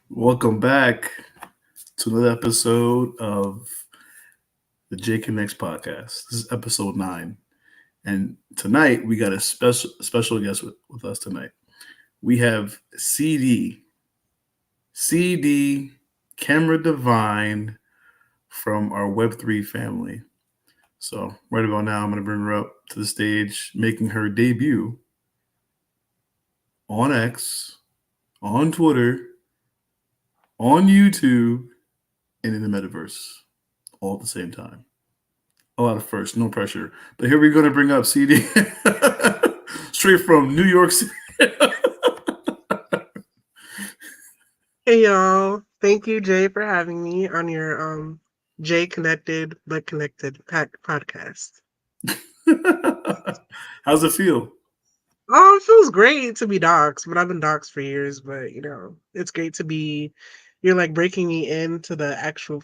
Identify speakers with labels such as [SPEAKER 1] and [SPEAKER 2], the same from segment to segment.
[SPEAKER 1] Welcome back to another episode of the J Connects podcast. This is episode 9. And tonight we got a special guest with us tonight. We have CD Camera Divine from our Web3 family. So right about now I'm gonna bring her up to the stage, making her debut on X, on Twitter, on YouTube, and in the metaverse all at the same time. A lot of first, no pressure. But here we're going to bring up CD straight from New York City.
[SPEAKER 2] Hey y'all. Thank you, Jay, for having me on your Jay Connected but Connected podcast.
[SPEAKER 1] How's it feel?
[SPEAKER 2] Oh, it feels great to be doxxed, but I've been doxxed for years, but it's great to be you're like breaking me into the actual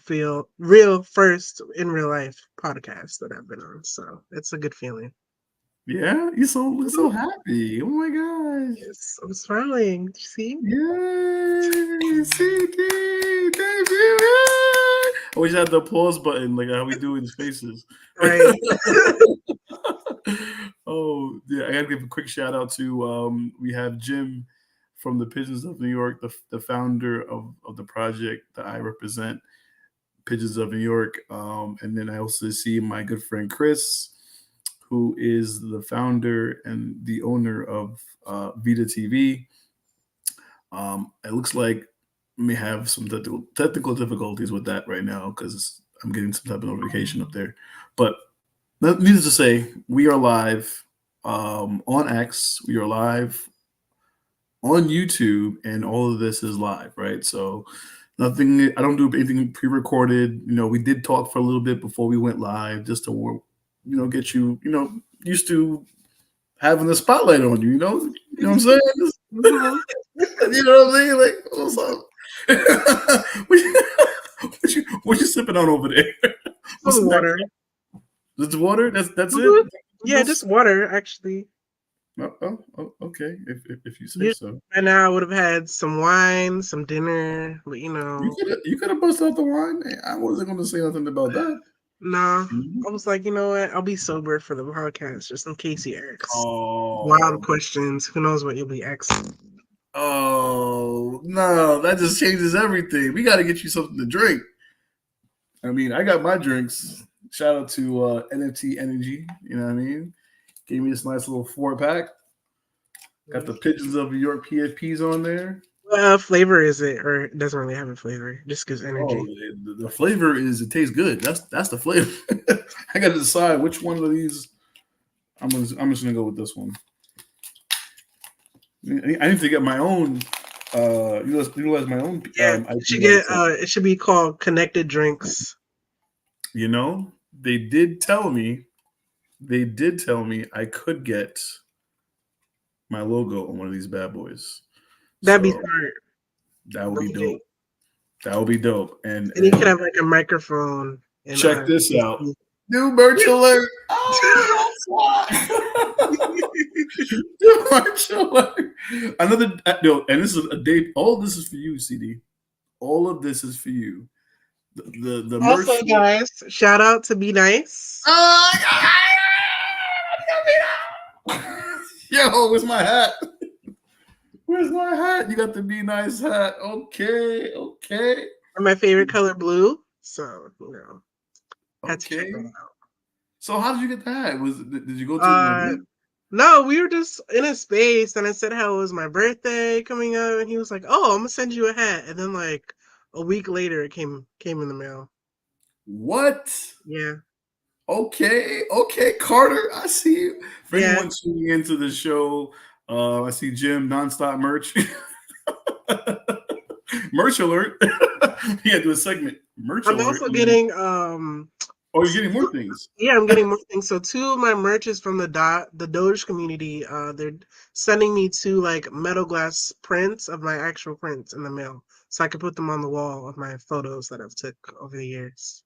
[SPEAKER 2] real first in real life podcast that I've been on. So it's a good feeling.
[SPEAKER 1] Yeah, you look so happy. Oh my gosh.
[SPEAKER 2] Yes, I'm smiling. Did you see?
[SPEAKER 1] Yay! CD debut. I wish I had the applause button like how we do in spaces.
[SPEAKER 2] Right.
[SPEAKER 1] Oh, yeah, I gotta give a quick shout out to we have Jim from the Pigeons of New York, the founder of the project that I represent, Pigeons of New York. And then I also see my good friend Chris, who is the founder and the owner of Vita TV. It looks like we may have some technical difficulties with that right now because I'm getting some type of notification up there. But needless to say, we are live on X. We are live on YouTube, and all of this is live, right? So nothing. I don't do anything pre-recorded. We did talk for a little bit before we went live, just to get you used to having the spotlight on you. You know what I'm saying?
[SPEAKER 2] Mhm.
[SPEAKER 1] You know what I'm saying? Like, what's up? what you sipping on over there? What's
[SPEAKER 2] Some
[SPEAKER 1] in that?
[SPEAKER 2] water.
[SPEAKER 1] It's water. That's it.
[SPEAKER 2] Mhm. Yeah, just water, actually.
[SPEAKER 1] Okay. If you say
[SPEAKER 2] Usually
[SPEAKER 1] so.
[SPEAKER 2] by now I would have had some wine, some dinner, but
[SPEAKER 1] You could have busted out the wine. I wasn't going to say nothing about that.
[SPEAKER 2] nah.
[SPEAKER 1] Mhm.
[SPEAKER 2] I was like, you know what? I'll be sober for the podcast just in case he asks wild
[SPEAKER 1] Oh,
[SPEAKER 2] questions. Who knows what you'll be asking?
[SPEAKER 1] oh no! That just changes everything. We got to get you something to drink. I mean, I got my drinks. Shout out to NFT Energy. You know what I mean? Gave me this nice little 4 pack. Got the Pigeons of New York PFPs on there.
[SPEAKER 2] What flavor is it? Or it doesn't really have a flavor, just gives
[SPEAKER 1] Oh,
[SPEAKER 2] energy.
[SPEAKER 1] the flavor is it tastes good. That's the flavor. I got to decide which one of these. I'm just gonna go with this one. I need to get my own. Utilize my own
[SPEAKER 2] Yeah,
[SPEAKER 1] IP rights.
[SPEAKER 2] it should be called Connected Drinks.
[SPEAKER 1] They did tell me. They did tell me I could get my logo on one of these bad boys.
[SPEAKER 2] That'd be
[SPEAKER 1] So
[SPEAKER 2] smart.
[SPEAKER 1] that would be
[SPEAKER 2] Don't you?
[SPEAKER 1] dope. That would be dope. And
[SPEAKER 2] And you could
[SPEAKER 1] and
[SPEAKER 2] have like a microphone and
[SPEAKER 1] check this out.
[SPEAKER 2] USB.
[SPEAKER 1] New merch alert. Oh, that's why. New merch alert. Another and this is a day. All of this is for you, CD. All of this is for you. The merch.
[SPEAKER 2] Also, guys, shout out to Be Nice.
[SPEAKER 1] Oh, yo, where's my hat? Where's my hat? You got the Be Nice hat. Okay.
[SPEAKER 2] My favorite color, blue. So, had to check
[SPEAKER 1] Okay.
[SPEAKER 2] that out.
[SPEAKER 1] So how did you get that? Did you go to an
[SPEAKER 2] Uh,
[SPEAKER 1] event?
[SPEAKER 2] no, we were just in a space, and I said how it was my birthday coming up, and he was like, "Oh, I'm gonna send you a hat," and then like a week later, it came in the mail.
[SPEAKER 1] What?
[SPEAKER 2] Yeah,
[SPEAKER 1] Okay, Carter. I see you. For
[SPEAKER 2] yeah.
[SPEAKER 1] anyone tuning into the show, I see Jim nonstop merch. Merch alert. Yeah, do a segment. Merch
[SPEAKER 2] I'm
[SPEAKER 1] alert.
[SPEAKER 2] also getting
[SPEAKER 1] Oh, you're getting more things.
[SPEAKER 2] yeah, I'm getting more things. So two of my merch is from the Doge community. They're sending me two like metal glass prints of my actual prints in the mail, so I can put them on the wall of my photos that I've took over the years.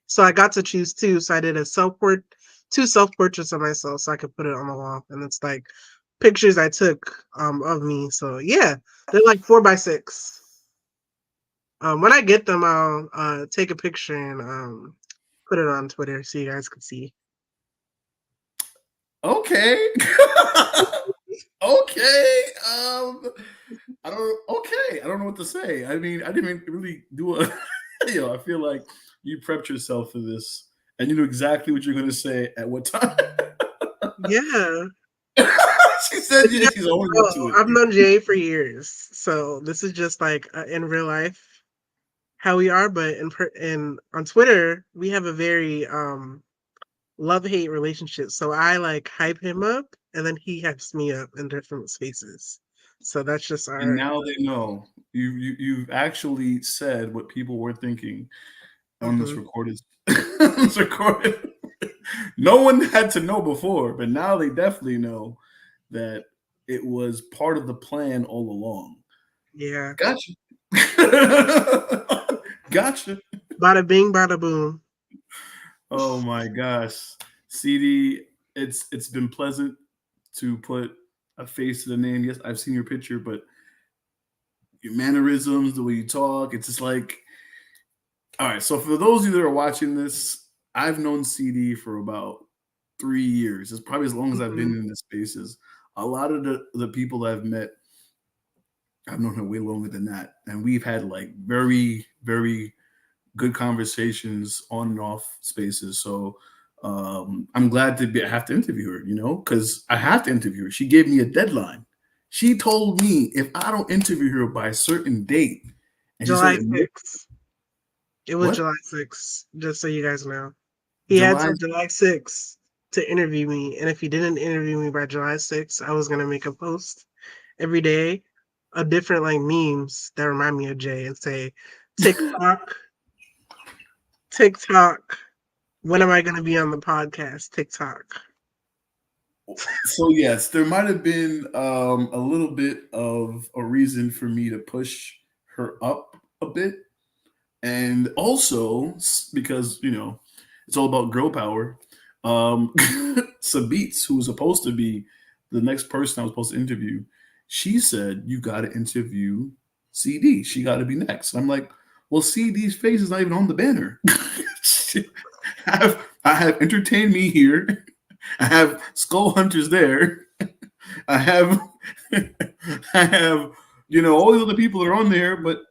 [SPEAKER 2] So I got to choose two. So I did two self portraits of myself, so I could put it on the wall, and it's like pictures I took of me. So yeah, they're like 4x6. When I get them, I'll take a picture and put it on Twitter so you guys can see.
[SPEAKER 1] Okay. Okay. I don't. Okay. I don't know what to say. I mean, I didn't really do a. I feel like you prepped yourself for this, and you knew exactly what you're going to say at what time.
[SPEAKER 2] Yeah.
[SPEAKER 1] She said,
[SPEAKER 2] If you
[SPEAKER 1] "Yeah,
[SPEAKER 2] guys
[SPEAKER 1] she's owning up to
[SPEAKER 2] know,
[SPEAKER 1] it."
[SPEAKER 2] I've known Jay for years, so this is just like in real life how we are, but in on Twitter we have a very love hate relationship. So I like hype him up, and then he hypes me up in different spaces. So that's just
[SPEAKER 1] And
[SPEAKER 2] our.
[SPEAKER 1] now they know you've actually said what people were thinking on this
[SPEAKER 2] Mhm.
[SPEAKER 1] recorded. This recorded. No one had to know before, but now they definitely know that it was part of the plan all along.
[SPEAKER 2] Yeah.
[SPEAKER 1] Gotcha. Gotcha.
[SPEAKER 2] Bada bing, bada boom.
[SPEAKER 1] Oh my gosh. CD, it's been pleasant to put a face to the name. Yes, I've seen your picture, but your mannerisms, the way you talk, it's just like, all right. So for those of you that are watching this, I've known CD for about 3 years. It's probably as long as I've been
[SPEAKER 2] Mhm.
[SPEAKER 1] in the spaces. A lot of the people I've met, I've known her way longer than that. And we've had like very, very good conversations on and off spaces. So I'm glad to have to interview her, because I have to interview her. She gave me a deadline. She told me if I don't interview her by a certain date, and she said,
[SPEAKER 2] July 6th. It was
[SPEAKER 1] what?
[SPEAKER 2] July 6th, just so you guys know. He had
[SPEAKER 1] July?
[SPEAKER 2] till July 6th to interview me. And if he didn't interview me by July 6th, I was gonna make a post every day of different like memes that remind me of Jay and say, TikTok, TikTok. When am I gonna be on the podcast? TikTok.
[SPEAKER 1] So yes, there might have been a little bit of a reason for me to push her up a bit, and also because it's all about girl power. Sabitz, who was supposed to be the next person I was supposed to interview, she said you got to interview CD. She got to be next. I'm like, well, CD's face is not even on the banner. I have entertained me here. I have Skull Hunters there. I have I have all these other people that are on there, but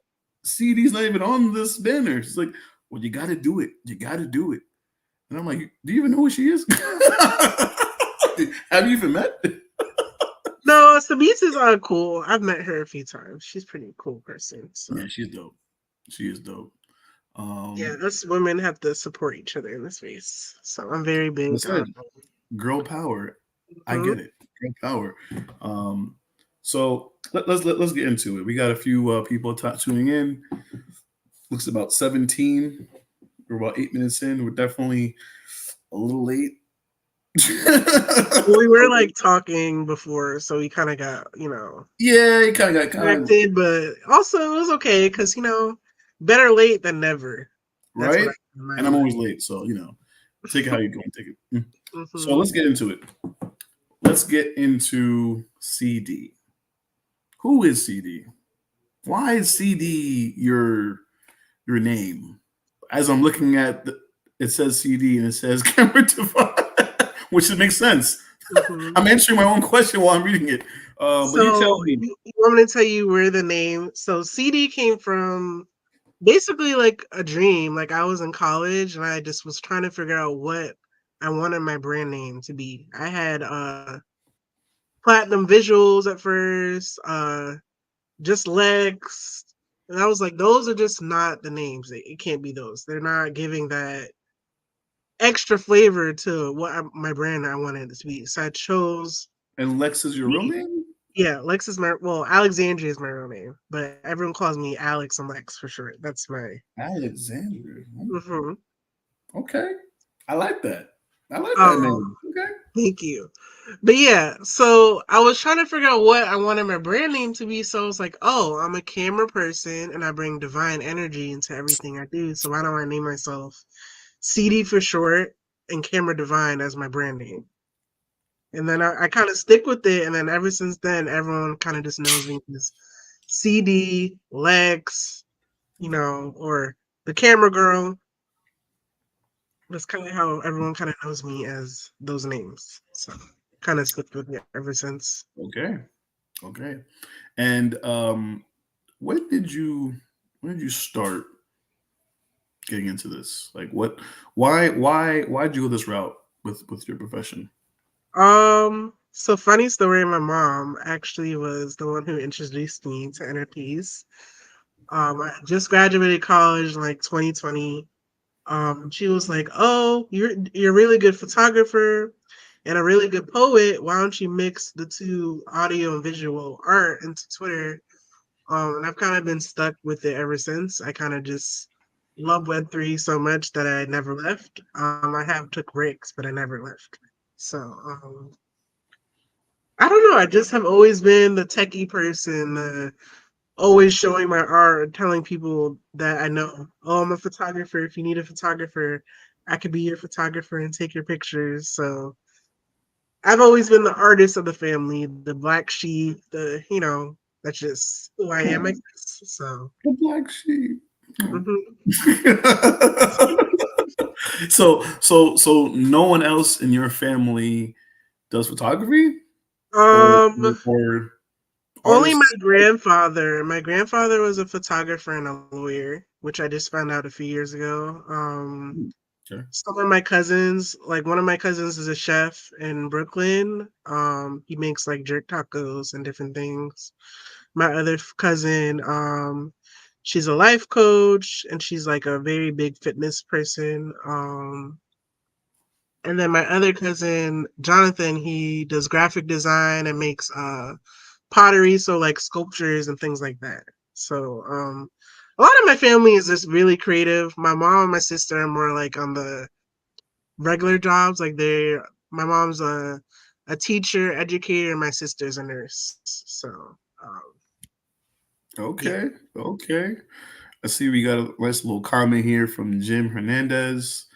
[SPEAKER 1] CD's not even on this banner. It's like, well, you got to do it. You got to do it. And I'm like, do you even know who she is? Have you even met?
[SPEAKER 2] No, Sabise is cool. I've met her a few times. She's a pretty cool person. So
[SPEAKER 1] Yeah, she's dope. She is dope.
[SPEAKER 2] yeah, us women have to support each other in this space. So I'm very
[SPEAKER 1] I
[SPEAKER 2] big
[SPEAKER 1] said,
[SPEAKER 2] on.
[SPEAKER 1] girl power. I
[SPEAKER 2] Mhm.
[SPEAKER 1] get it. Girl power. So let's get into it. We got a few people tuning in. Looks about 17. We're about 8 minutes in. We're definitely a little late.
[SPEAKER 2] Well, we were like talking before, so we kind of got
[SPEAKER 1] Yeah, it kind of got
[SPEAKER 2] connected, but also it was okay because better late than never. That's what
[SPEAKER 1] right.
[SPEAKER 2] I in my
[SPEAKER 1] And I'm always
[SPEAKER 2] mind.
[SPEAKER 1] late, so take it how you going. Take it. So
[SPEAKER 2] Hmm.
[SPEAKER 1] let's get into it. Let's get into CD. Who is CD? Why is CD your name? As I'm looking at it says CD and it says Camera Divine, which makes sense.
[SPEAKER 2] Hmm.
[SPEAKER 1] I'm answering my own question while I'm reading it. But you tell
[SPEAKER 2] So
[SPEAKER 1] me.
[SPEAKER 2] you want me to tell you where the name? So CD came from basically like a dream. Like I was in college and I just was trying to figure out what I wanted my brand name to be. I had platinum visuals at first, just Lex. And I was like, those are just not the names. It can't be those. They're not giving that extra flavor to my brand I wanted it to be. So I chose
[SPEAKER 1] And Lex is your real
[SPEAKER 2] me.
[SPEAKER 1] name?
[SPEAKER 2] Yeah, Lex is Alexandria is my real name, but everyone calls me Alex and Lex for short. That's my.
[SPEAKER 1] Alexander.
[SPEAKER 2] Mhm.
[SPEAKER 1] Okay. I like that. I like that
[SPEAKER 2] Oh,
[SPEAKER 1] name. Okay.
[SPEAKER 2] thank you. But yeah, so I was trying to figure out what I wanted my brand name to be. So I was like, oh, I'm a camera person and I bring divine energy into everything I do. So why don't I name myself CD for short and Camera Divine as my brand name? And then I kind of stick with it. And then ever since then, everyone kind of just knows me as CD, Lex, or the camera girl. That's kind of how everyone kind of knows me as those names. So kind of stuck with me ever since.
[SPEAKER 1] Okay. Okay. And when did you when did you start getting into this? Like what why did you go this route with your profession?
[SPEAKER 2] So funny story, my mom actually was the one who introduced me to NFTs. I just graduated college in like 2020. She was like, "Oh, you're a really good photographer and a really good poet. Why don't you mix the two, audio and visual art, into Twitter?" And I've kind of been stuck with it ever since. I kind of just love Web3 so much that I never left. I have took breaks, but I never left. So I don't know. I just have always been the techie person, always showing my art, telling people that I know, oh, I'm a photographer. If you need a photographer, I could be your photographer and take your pictures. So I've always been the artist of the family, the black sheep, that's just who I am, I
[SPEAKER 1] Oh,
[SPEAKER 2] guess. So,
[SPEAKER 1] the black sheep. Oh.
[SPEAKER 2] mhm.
[SPEAKER 1] So no one else in your family does photography or
[SPEAKER 2] um,
[SPEAKER 1] or
[SPEAKER 2] only my
[SPEAKER 1] artists?
[SPEAKER 2] grandfather. My grandfather was a photographer and a lawyer, which I just found out a few years ago.
[SPEAKER 1] Hmm, okay.
[SPEAKER 2] Some of my cousins, like one of my cousins is a chef in Brooklyn. He makes like jerk tacos and different things. My other cousin, she's a life coach and she's like a very big fitness person. And then my other cousin, Jonathan, he does graphic design and makes pottery, so like sculptures and things like that. So a lot of my family is just really creative. My mom and my sister are more like on the regular jobs. Like my mom's a teacher, educator, and my sister's a nurse. So um, yeah,
[SPEAKER 1] Okay. Okay. I see we got a nice little comment here from Jim Hernandez.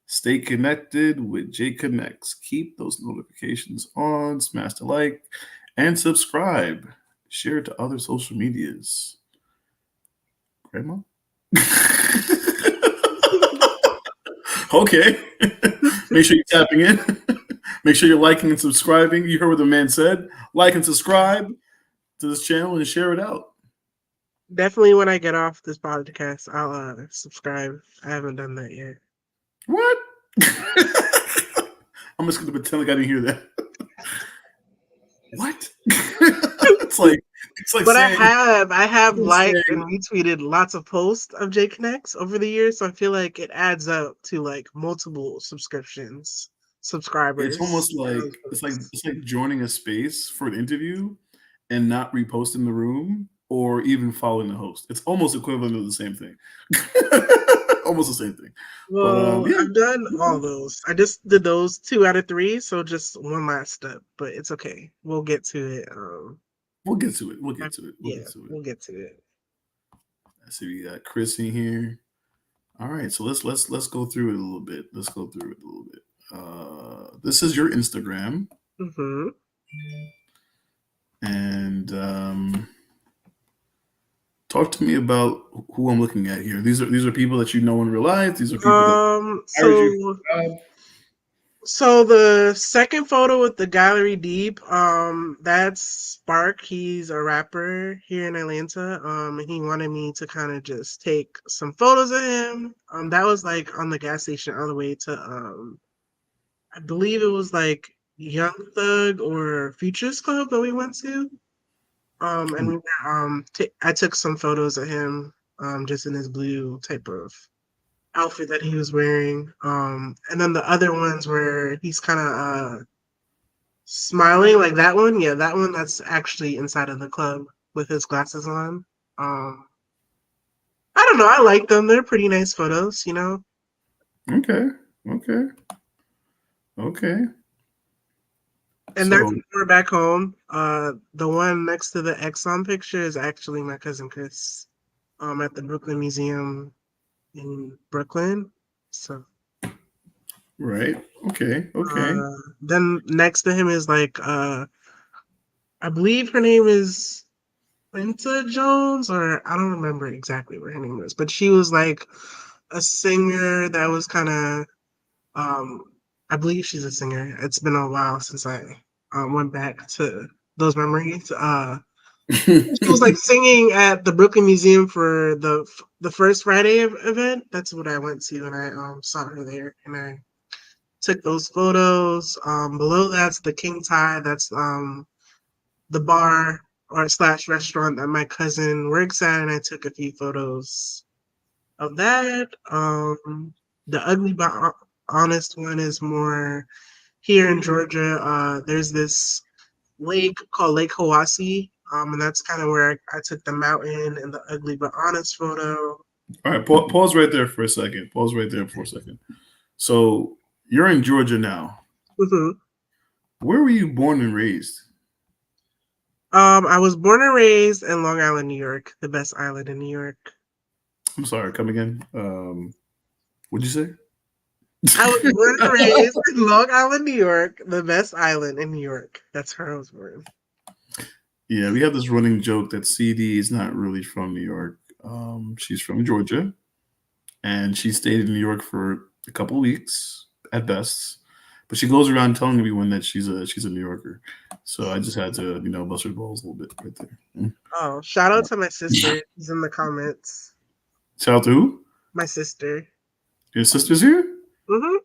[SPEAKER 1] Stay connected with J Connects. Keep those notifications on, smash the like, and subscribe. Share it to other social medias. Grandma? Okay. Make sure you're tapping in. Make sure you're liking and subscribing. You heard what the man said. Like and subscribe to this channel and share it out.
[SPEAKER 2] definitely when I get off this podcast, I'll subscribe. I haven't done that yet.
[SPEAKER 1] What? I'm just gonna pretend like I didn't hear that. What? It's like
[SPEAKER 2] But
[SPEAKER 1] saying
[SPEAKER 2] I have
[SPEAKER 1] it's
[SPEAKER 2] liked
[SPEAKER 1] saying
[SPEAKER 2] and retweeted lots of posts of J Connects over the years, so I feel like it adds up to like multiple
[SPEAKER 1] it's
[SPEAKER 2] subscribers
[SPEAKER 1] almost
[SPEAKER 2] for
[SPEAKER 1] like
[SPEAKER 2] those
[SPEAKER 1] it's like
[SPEAKER 2] posts.
[SPEAKER 1] it's like joining a space for an interview and not reposting the room or even following the host. It's almost equivalent of the same thing. Almost the same thing. But
[SPEAKER 2] Well,
[SPEAKER 1] yeah,
[SPEAKER 2] I've done all those. I just did those 2 out of 3, so just one last step, but it's okay. We'll get to it.
[SPEAKER 1] we'll get to it. We'll get to it. We'll
[SPEAKER 2] Yeah,
[SPEAKER 1] get to it.
[SPEAKER 2] we'll get to it.
[SPEAKER 1] I see we got Chris in here. All right, so let's go through it a little bit. Let's go through it a little bit. This is your Instagram,
[SPEAKER 2] Hmm.
[SPEAKER 1] and talk to me about who I'm looking at here. These are people that you know in real life. These are people that hired you
[SPEAKER 2] So
[SPEAKER 1] for a job.
[SPEAKER 2] So the second photo with the gallery deep, that's Spark. He's a rapper here in Atlanta. And he wanted me to kind of just take some photos of him. That was like on the gas station on the way to I believe it was like Young Thug or Futures Club that we went to. And we were, I took some photos of him, just in his blue type of outfit that he was wearing. And then the other ones where he's kind of smiling, like that one. Yeah, that one that's actually inside of the club with his glasses on. Um, I don't know. I like them. They're pretty nice photos.
[SPEAKER 1] Okay, okay, okay.
[SPEAKER 2] And that's
[SPEAKER 1] So
[SPEAKER 2] when we're back home. The one next to the Exxon picture is actually my cousin Chris, at the Brooklyn Museum in Brooklyn. So
[SPEAKER 1] right, okay, okay.
[SPEAKER 2] then next to him is like I believe her name is Quinta Jones, or I don't remember exactly what her name was, but she was like a singer that was kind of, um, I believe she's a singer. It's been a while since I went back to those memories. She was like singing at the Brooklyn Museum for the first Friday event. That's what I went to, and I saw her there, and I took those photos. Below that's the King Thai. That's the bar or slash restaurant that my cousin works at, and I took a few photos of that. The ugly but honest one is more here in Georgia. There's this lake called Lake Hawassi, and that's kind of where I took the mountain and the ugly but honest photo.
[SPEAKER 1] All right, pause right there for a second. Pause right there for a second. So you're in Georgia now.
[SPEAKER 2] Mm-hmm.
[SPEAKER 1] Where were you born and raised?
[SPEAKER 2] I was born and raised in Long Island, New York, the best island in New York.
[SPEAKER 1] I'm sorry, come again. What'd you say?
[SPEAKER 2] I was born and raised in Long Island, New York, the best island in New York. That's where I was born.
[SPEAKER 1] Yeah, we have this running joke that CD is not really from New York. She's from Georgia, and she stayed in New York for a couple of weeks at best. But she goes around telling everyone that she's a New Yorker. So I just had to, bust her balls a little bit right there.
[SPEAKER 2] Oh, shout out to my sister. She's in the comments.
[SPEAKER 1] Shout out to who?
[SPEAKER 2] My sister.
[SPEAKER 1] Your sister's here?
[SPEAKER 2] Mm-hmm.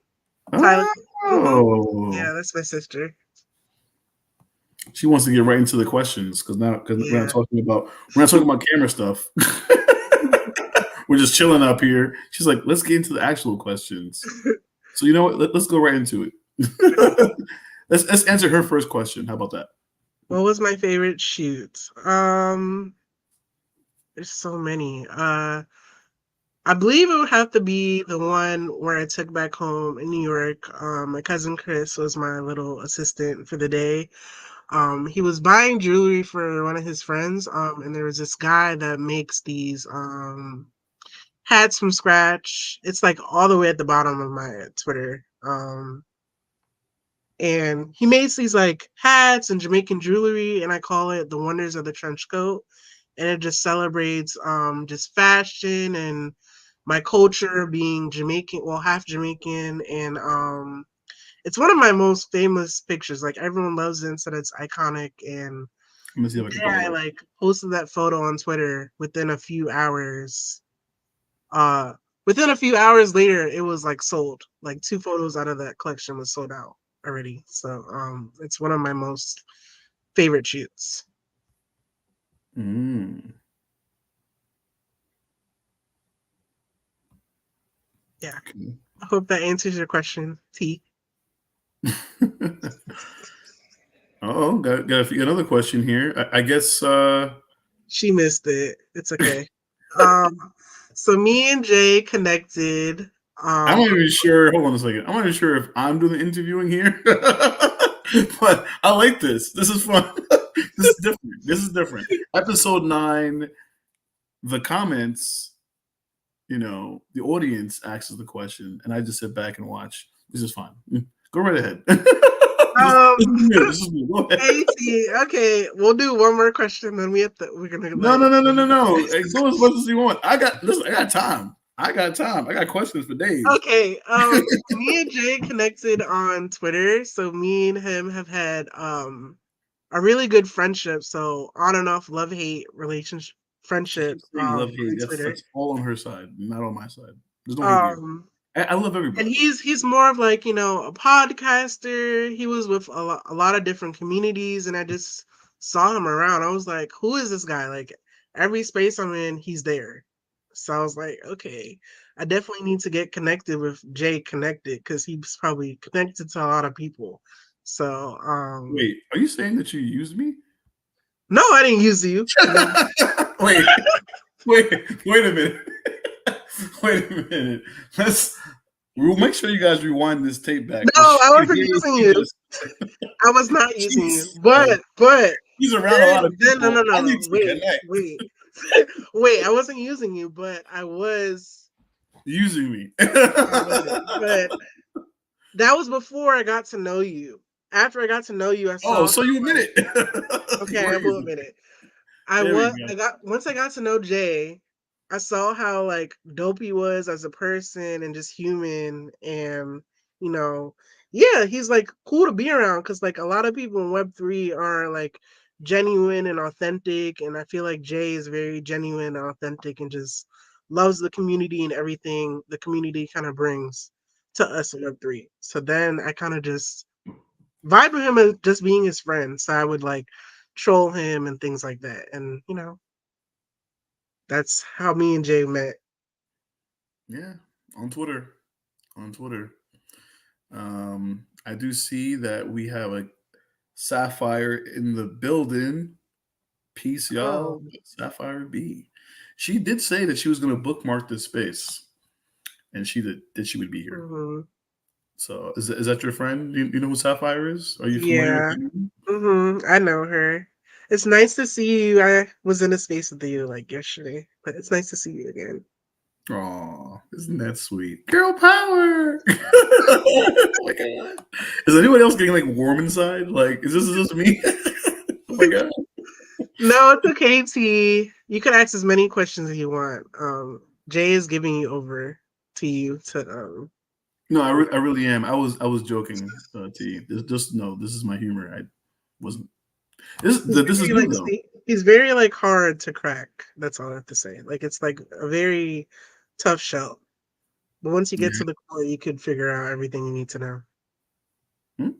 [SPEAKER 2] Tyler.
[SPEAKER 1] Oh.
[SPEAKER 2] Yeah, that's my sister.
[SPEAKER 1] She wants to get right into the questions because we're not talking about camera stuff. We're just chilling up here. She's like, let's get into the actual questions. So you know what? Let's go right into it. let's answer her first question. How about that?
[SPEAKER 2] What was my favorite shoot? There's so many. I believe it would have to be the one where I took back home in New York. My cousin Chris was my little assistant for the day. He was buying jewelry for one of his friends. And there was this guy that makes these hats from scratch. It's like all the way at the bottom of my Twitter. And he makes these like hats and Jamaican jewelry, and I call it the Wonders of the Trench Coat. And it just celebrates just fashion and my culture being Jamaican, well, half Jamaican, and it's one of my most famous pictures. Like everyone loves it and said it's iconic. And
[SPEAKER 1] Let me see if I can follow
[SPEAKER 2] I like posted that photo on Twitter within a few hours. Within a few hours later, it was like sold. Like 2 photos out of that collection was sold out already. So it's one of my most favorite shoots. Yeah. Okay. I hope that answers your question, T.
[SPEAKER 1] Oh, got another question here. I guess
[SPEAKER 2] she missed it. It's okay. So me and Jay connected.
[SPEAKER 1] I'm not even sure. Hold on a second. I'm not even sure if I'm doing the interviewing here, but I like this. This is fun. This is different. Episode 9, the comments. The audience asks the question, and I just sit back and watch. This is fine. Go right ahead.
[SPEAKER 2] This is me. Go ahead. Okay, we'll do one more question, then we're gonna.
[SPEAKER 1] No. Go as much as you want. I got time. I got questions for days.
[SPEAKER 2] Okay. Me and Jay connected on Twitter, so me and him have had a really good friendship. So on and off love-hate relationship. Friendship.
[SPEAKER 1] Love hate. That's all on her side, not on my side. There's no hate here. I love everybody.
[SPEAKER 2] And he's more of like, a podcaster. He was with a lot of different communities, and I just saw him around. I was like, who is this guy? Like every space I'm in, he's there. So I was like, okay, I definitely need to get connected with Jay Connected because he's probably connected to a lot of people. So
[SPEAKER 1] wait, are you saying that you used me?
[SPEAKER 2] No, I didn't use you.
[SPEAKER 1] Wait a minute. Wait a minute. We'll make sure you guys rewind this tape back.
[SPEAKER 2] No, I wasn't using you. I was not using you. But
[SPEAKER 1] he's around a lot of people.
[SPEAKER 2] No. Wait, I wasn't using you, but I was
[SPEAKER 1] using me.
[SPEAKER 2] But that was before I got to know you. After I got to know you, I saw.
[SPEAKER 1] Oh, so you admit it.
[SPEAKER 2] Okay, I will admit it.
[SPEAKER 1] There we
[SPEAKER 2] I got once I got to know Jay, I saw how like dope he was as a person and just human, and you know, yeah, he's like cool to be around because like a lot of people in Web3 are like genuine and authentic, and I feel like Jay is very genuine and authentic and just loves the community and everything the community kind of brings to us in Web3. So then I kind of just vibe with him as just being his friend. So I would like troll him and things like that. And you know, that's how me and Jay met.
[SPEAKER 1] Yeah, on Twitter. On Twitter. I do see that we have a Sapphire in the building. Peace,
[SPEAKER 2] Oh,
[SPEAKER 1] y'all. Sapphire B. She did say that she was going to bookmark this space, and she did. That she would be here.
[SPEAKER 2] hmm,
[SPEAKER 1] So, is that your friend? You know who Sapphire is? Are you familiar with
[SPEAKER 2] yeah.
[SPEAKER 1] her?
[SPEAKER 2] I know her. It's nice to see you. I was in a space with you like yesterday, but it's nice to see you again.
[SPEAKER 1] Aw, isn't that sweet? Girl power! Oh my god. Is anyone else getting like warm inside? Like, is this me? Oh my god.
[SPEAKER 2] No, it's okay, T. You can ask as many questions as you want. Jay is giving you over to you to
[SPEAKER 1] No, I really am. I was joking, T. Just no, this is my humor. I wasn't. This is new though.
[SPEAKER 2] he's very like hard to crack. That's all I have to say. Like it's like a very tough shell. But once you get
[SPEAKER 1] Yeah.
[SPEAKER 2] to the core, you could figure out everything you need to know.
[SPEAKER 1] Hmm?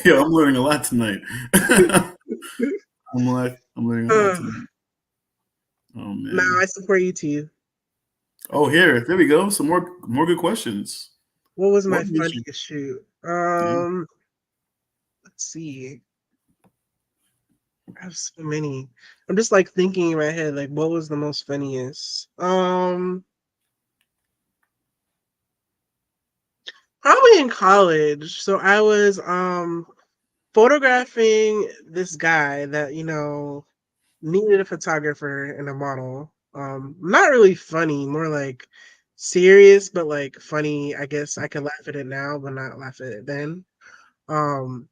[SPEAKER 1] Yeah, I'm learning a lot tonight. I'm learning a lot tonight. Oh
[SPEAKER 2] Now
[SPEAKER 1] man.
[SPEAKER 2] I support you too.
[SPEAKER 1] Oh, there we go. Some more good questions.
[SPEAKER 2] What was my
[SPEAKER 1] What made you?
[SPEAKER 2] funniest shoot?
[SPEAKER 1] Yeah.
[SPEAKER 2] Let's see. I have so many. I'm just like thinking in my head, like what was the most funniest? Probably in college. So I was photographing this guy that, you know, needed a photographer and a model. Not really funny, more like serious, but like funny. I guess I could laugh at it now, but not laugh at it then. Um,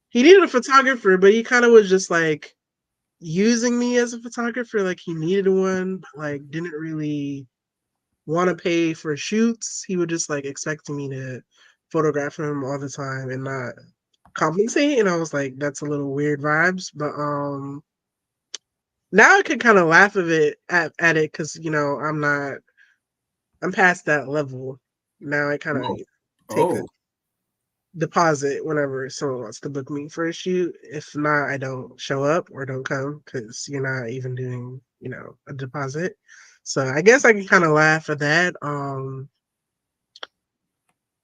[SPEAKER 2] he needed a photographer, but he kind of was just like using me as a photographer. Like he needed one, but like didn't really want to pay for shoots. He would just like expecting me to photograph him all the time and not compensate. And I was like, that's a little weird vibes. But now I could kind of laugh of it at it because you know I'm past that level. Now I kind of
[SPEAKER 1] Oh.
[SPEAKER 2] take a
[SPEAKER 1] Oh.
[SPEAKER 2] deposit whenever someone wants to book me for a shoot. If not, I don't show up or don't come because you're not even doing, you know, a deposit. So I guess I can kind of laugh at that.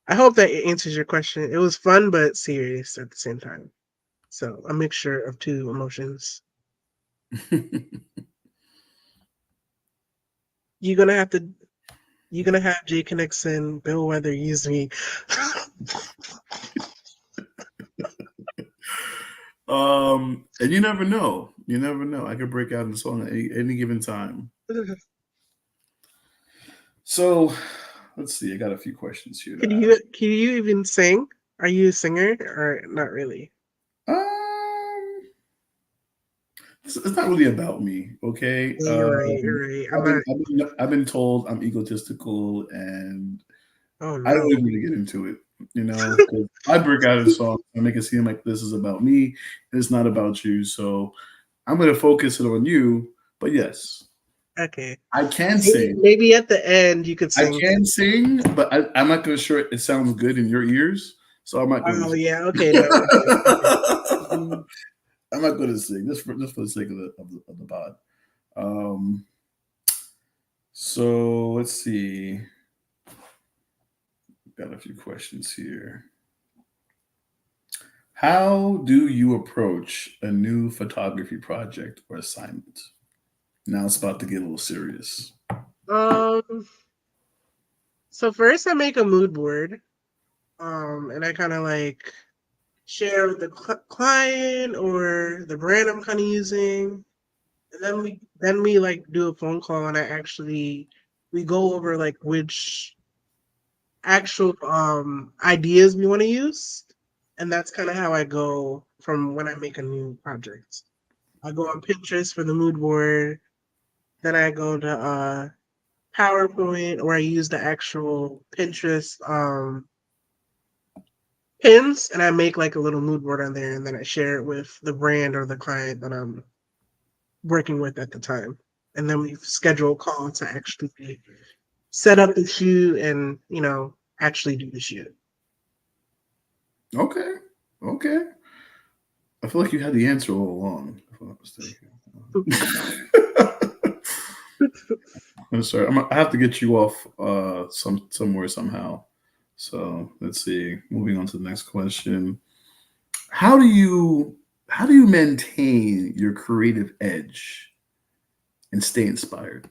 [SPEAKER 2] I hope that answers your question. It was fun but serious at the same time. So a mixture of two emotions. You're gonna have to you're gonna have Jay Connexon, Bill Weather use me.
[SPEAKER 1] And you never know. You never know. I could break out in song at any given time. So let's see. I got a few questions here to ask.
[SPEAKER 2] Can you even sing? Are you a singer or not really?
[SPEAKER 1] Um, it's not really about me, okay?
[SPEAKER 2] Yeah, you're right. You're right. I'm not.
[SPEAKER 1] I've been told I'm egotistical, and
[SPEAKER 2] Oh
[SPEAKER 1] I don't
[SPEAKER 2] no.
[SPEAKER 1] even really get into it. You know, 'cause I break out in songs, I make it seem like this is about me, and it's not about you. So I'm going to focus it on you. But yes,
[SPEAKER 2] Okay.
[SPEAKER 1] I can sing.
[SPEAKER 2] Maybe at the end you could
[SPEAKER 1] I
[SPEAKER 2] sing.
[SPEAKER 1] can sing, but I'm not going to sure it sounds good in your ears. So I'm not going to
[SPEAKER 2] Oh
[SPEAKER 1] sing.
[SPEAKER 2] yeah. Okay. No. Okay. Okay. Mhm.
[SPEAKER 1] I'm not going to sing just for the sake of the pod. Um, so let's see. Got a few questions here. How do you approach a new photography project or assignment? Now it's about to get a little serious.
[SPEAKER 2] Um. So first, I make a mood board. And I kind of like share with the client or the brand I'm kind of using, and then we like do a phone call and I actually we go over like which actual ideas we want to use, And that's kind of how I go from when I make a new project. I go on Pinterest for the mood board, then I go to PowerPoint, or I use the actual Pinterest pins, and I make like a little mood board on there, and then I share it with the brand or the client that I'm working with at the time. And then we schedule a call to actually set up the shoot and, actually do the shoot.
[SPEAKER 1] Okay. Okay. I feel like you had the answer all along, if I'm not mistaken. I'm sorry. I have to get you off somewhere somehow. So let's see. Moving on to the next question. How do you how do you maintain your creative edge and stay inspired?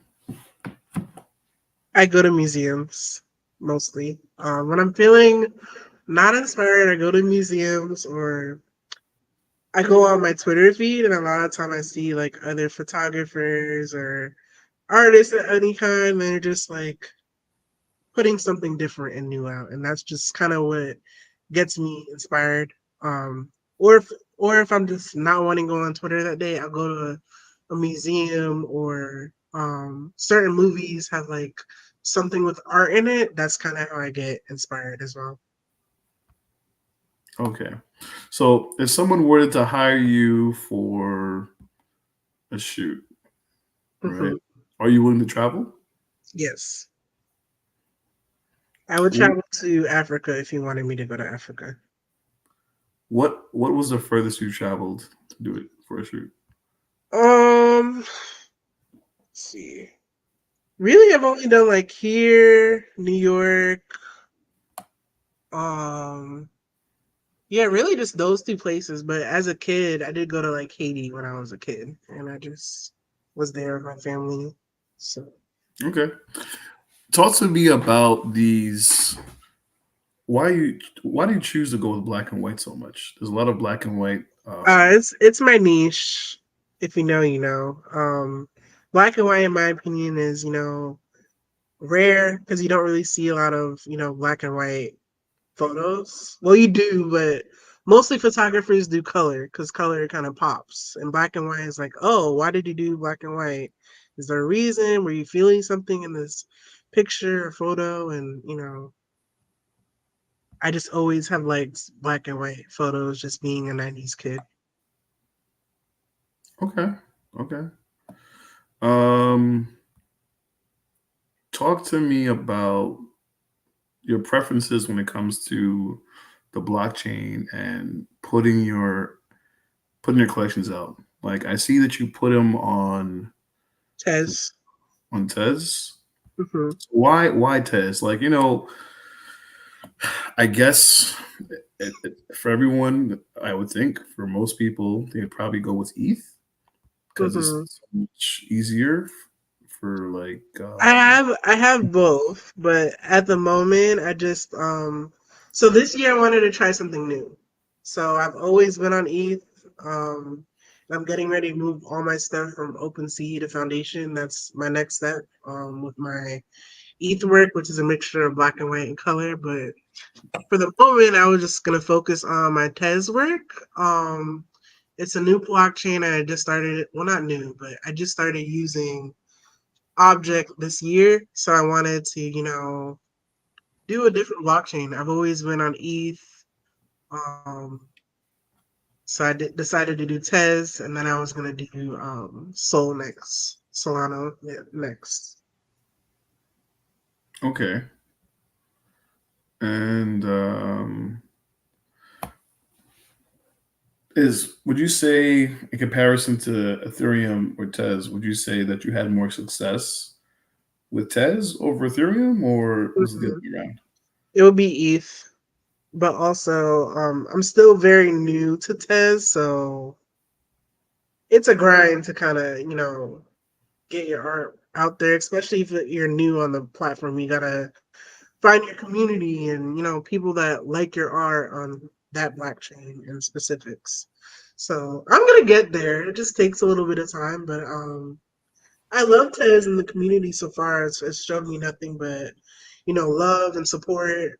[SPEAKER 2] I go to museums mostly. When I'm feeling not inspired, I go to museums, or I go on my Twitter feed, and a lot of time I see like other photographers or artists of any kind. They're just like putting something different and new out, and that's just kind of what gets me inspired. Um, or if I'm just not wanting to go on Twitter that day, I'll go to a museum, or certain movies have like something with art in it. That's kind of how I get inspired as well.
[SPEAKER 1] Okay. So if someone were to hire you for a shoot, right?
[SPEAKER 2] Mhm.
[SPEAKER 1] Are you willing to travel?
[SPEAKER 2] Yes, I would
[SPEAKER 1] Wh-
[SPEAKER 2] travel to Africa if you wanted me to go to Africa.
[SPEAKER 1] what was the furthest you traveled to do it for a shoot?
[SPEAKER 2] Let's see. Really, I've only done like here, New York. Um, yeah, really just those two places. But as a kid, I did go to like Haiti when I was a kid, and I just was there with my family. So,
[SPEAKER 1] Okay. Talk to me about these. Why do you choose to go with black and white so much? There's a lot of black and white.
[SPEAKER 2] it's my niche. If you know, you know. Black and white, in my opinion, is rare because you don't really see a lot of black and white photos. Well, you do, but mostly photographers do color because color kind of pops. And black and white is like, oh, why did you do black and white? Is there a reason? Were you feeling something in this picture or photo? And I just always have liked black and white photos, just being a '90s kid.
[SPEAKER 1] Okay. Okay. Um, Talk to me about your preferences when it comes to the blockchain and putting your collections out. Like I see that you put them
[SPEAKER 2] Tez.
[SPEAKER 1] on Tez.
[SPEAKER 2] Hmm.
[SPEAKER 1] Why Tez? Like I guess for everyone, I would think for most people they'd probably go with ETH because it's
[SPEAKER 2] Hmm.
[SPEAKER 1] so much easier for like.
[SPEAKER 2] I have both, but at the moment I just so this year I wanted to try something new. So I've always been on ETH. Um I'm getting ready to move all my stuff from OpenSea to Foundation. That's my next step with my ETH work, which is a mixture of black and white and color. But for the moment, I was just gonna focus on my Tez work. It's a new blockchain, and I just started. Well, not new, but I just started using Object this year. So I wanted to, do a different blockchain. I've always been on ETH. Um, so decided to do Tez, and then I was gonna do Sol next, Solano next.
[SPEAKER 1] Okay. And is would you say in comparison to Ethereum or Tez, would you say that you had more success with Tez over Ethereum, or was it the other
[SPEAKER 2] Mhm.
[SPEAKER 1] way around?
[SPEAKER 2] It would be ETH, but also I'm still very new to Tez, so it's a grind to kind of get your art out there, especially if you're new on the platform. You gotta find your community and people that like your art on that blockchain and specifics. So I'm gonna get there. It just takes a little bit of time, but I love Tez and the community so far. It's shown me nothing but love and support.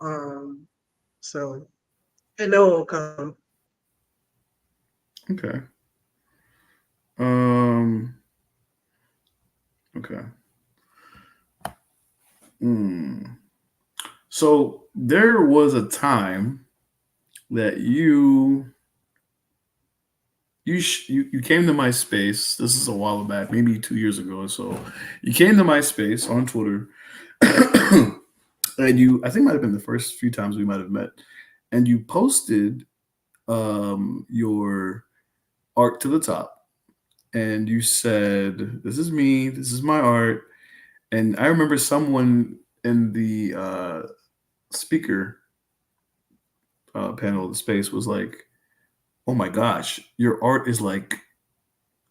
[SPEAKER 2] Um, so I know it will come.
[SPEAKER 1] Okay. Um. Okay. Hmm. So there was a time that you came to my space. This is a while back, maybe 2 years ago or so. You came to my space on Twitter, and you I think might have been the first few times we might have met, and you posted your art to the top, and you said, "This is me. This is my art." And I remember someone in the speaker panel of the space was like, "Oh my gosh, your art is like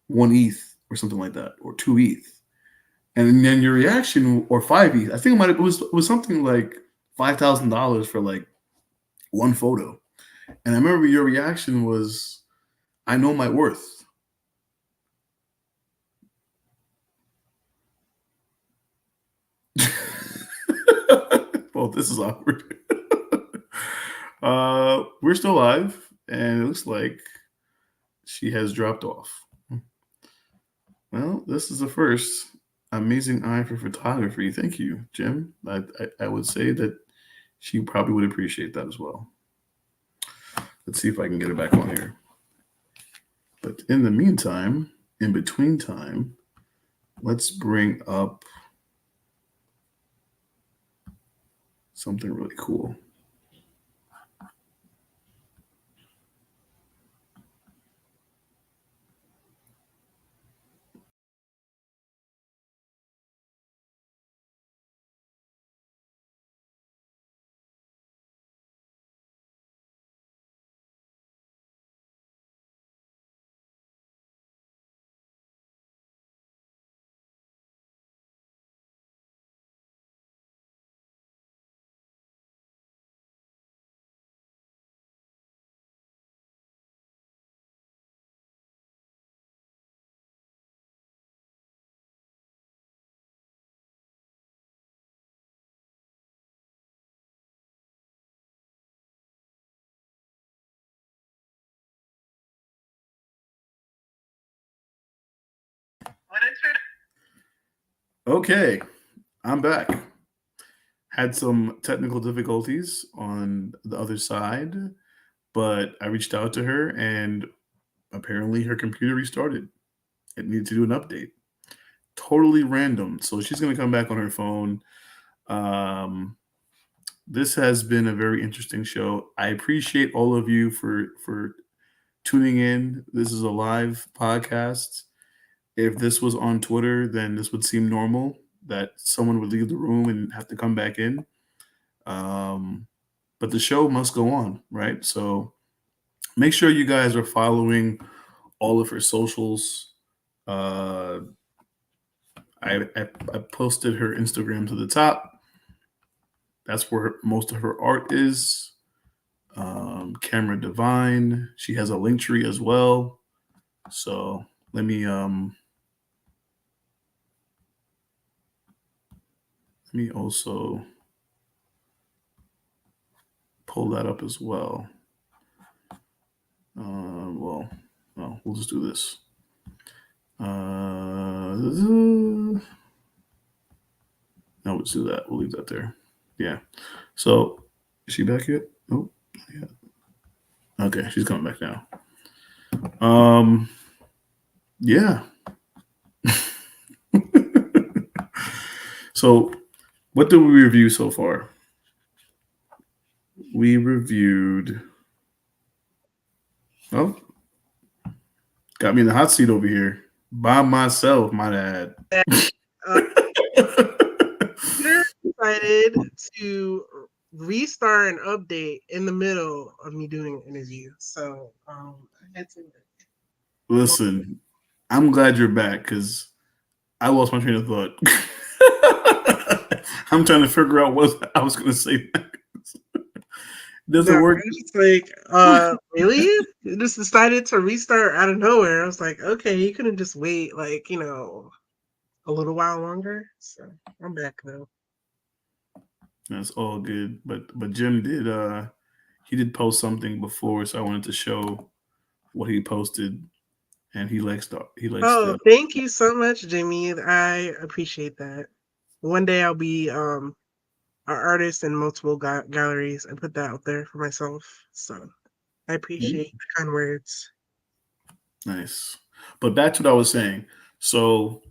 [SPEAKER 1] 1 ETH or something like that, or 2 ETH." And then your reaction, or 5 ETH, I think it was something like $5,000 for like one photo. And I remember your reaction was, "I know my worth." Well, this is awkward. We're still live, and it looks like she has dropped off. Well, this is the first. Amazing eye for photography. Thank you, Jim. I would say that she probably would appreciate that as well. Let's see if I can get her back on here. But in the meantime, in between time, let's bring up something really cool. Okay, I'm back. Had some technical difficulties on the other side, but I reached out to her and apparently her computer restarted. It needed to do an update. Totally random. So she's going to come back on her phone. Um, this has been a very interesting show. I appreciate all of you for tuning in. This is a live podcast. If this was on Twitter, then this would seem normal that someone would leave the room and have to come back in. Um, but the show must go on, right? So make sure you guys are following all of her socials. Uh, I posted her Instagram to the top. That's where most of her art is. Camera Divine. She has a link tree as well. So let me also pull that up as well. Well, no, we'll just do this. No, we'll just do that. We'll leave that there. Yeah. So, is she back yet? Oh, yeah. Okay, she's coming back now. Um, yeah. So, what did we review so far? We reviewed. Oh, got me in the hot seat over here by myself. Might add.
[SPEAKER 2] Uh, Twitter decided to restart and update in the middle of me doing an interview. So I had to.
[SPEAKER 1] Listen, I'm glad you're back because I lost my train of thought. I'm trying to figure out what I was going to say next. Does
[SPEAKER 2] No,
[SPEAKER 1] it
[SPEAKER 2] I
[SPEAKER 1] work?
[SPEAKER 2] was just like, really? It just decided to restart out of nowhere. I was like, okay, you couldn't just wait, like, a little while longer. So I'm back though.
[SPEAKER 1] That's all good. But Jim did he did post something before, so I wanted to show what he posted, and he likes the.
[SPEAKER 2] Oh, thank you so much, Jimmy. I appreciate that. One day I'll be an artist in multiple galleries. I put that out there for myself. So I appreciate the kind words.
[SPEAKER 1] Nice. But back to what I was saying. So,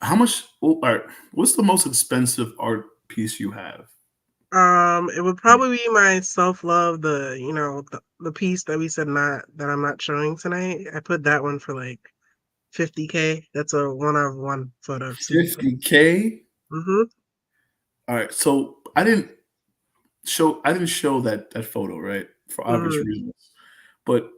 [SPEAKER 1] how much? All right, what's the most expensive art piece you have?
[SPEAKER 2] It would probably be my self love, the piece that we said not that I'm not showing tonight. I put that one for like 50K. That's a one of one photo.
[SPEAKER 1] 50K.
[SPEAKER 2] Mm-hmm.
[SPEAKER 1] All right. So I didn't show that photo, right? For obvious
[SPEAKER 2] Mm-hmm.
[SPEAKER 1] reasons. But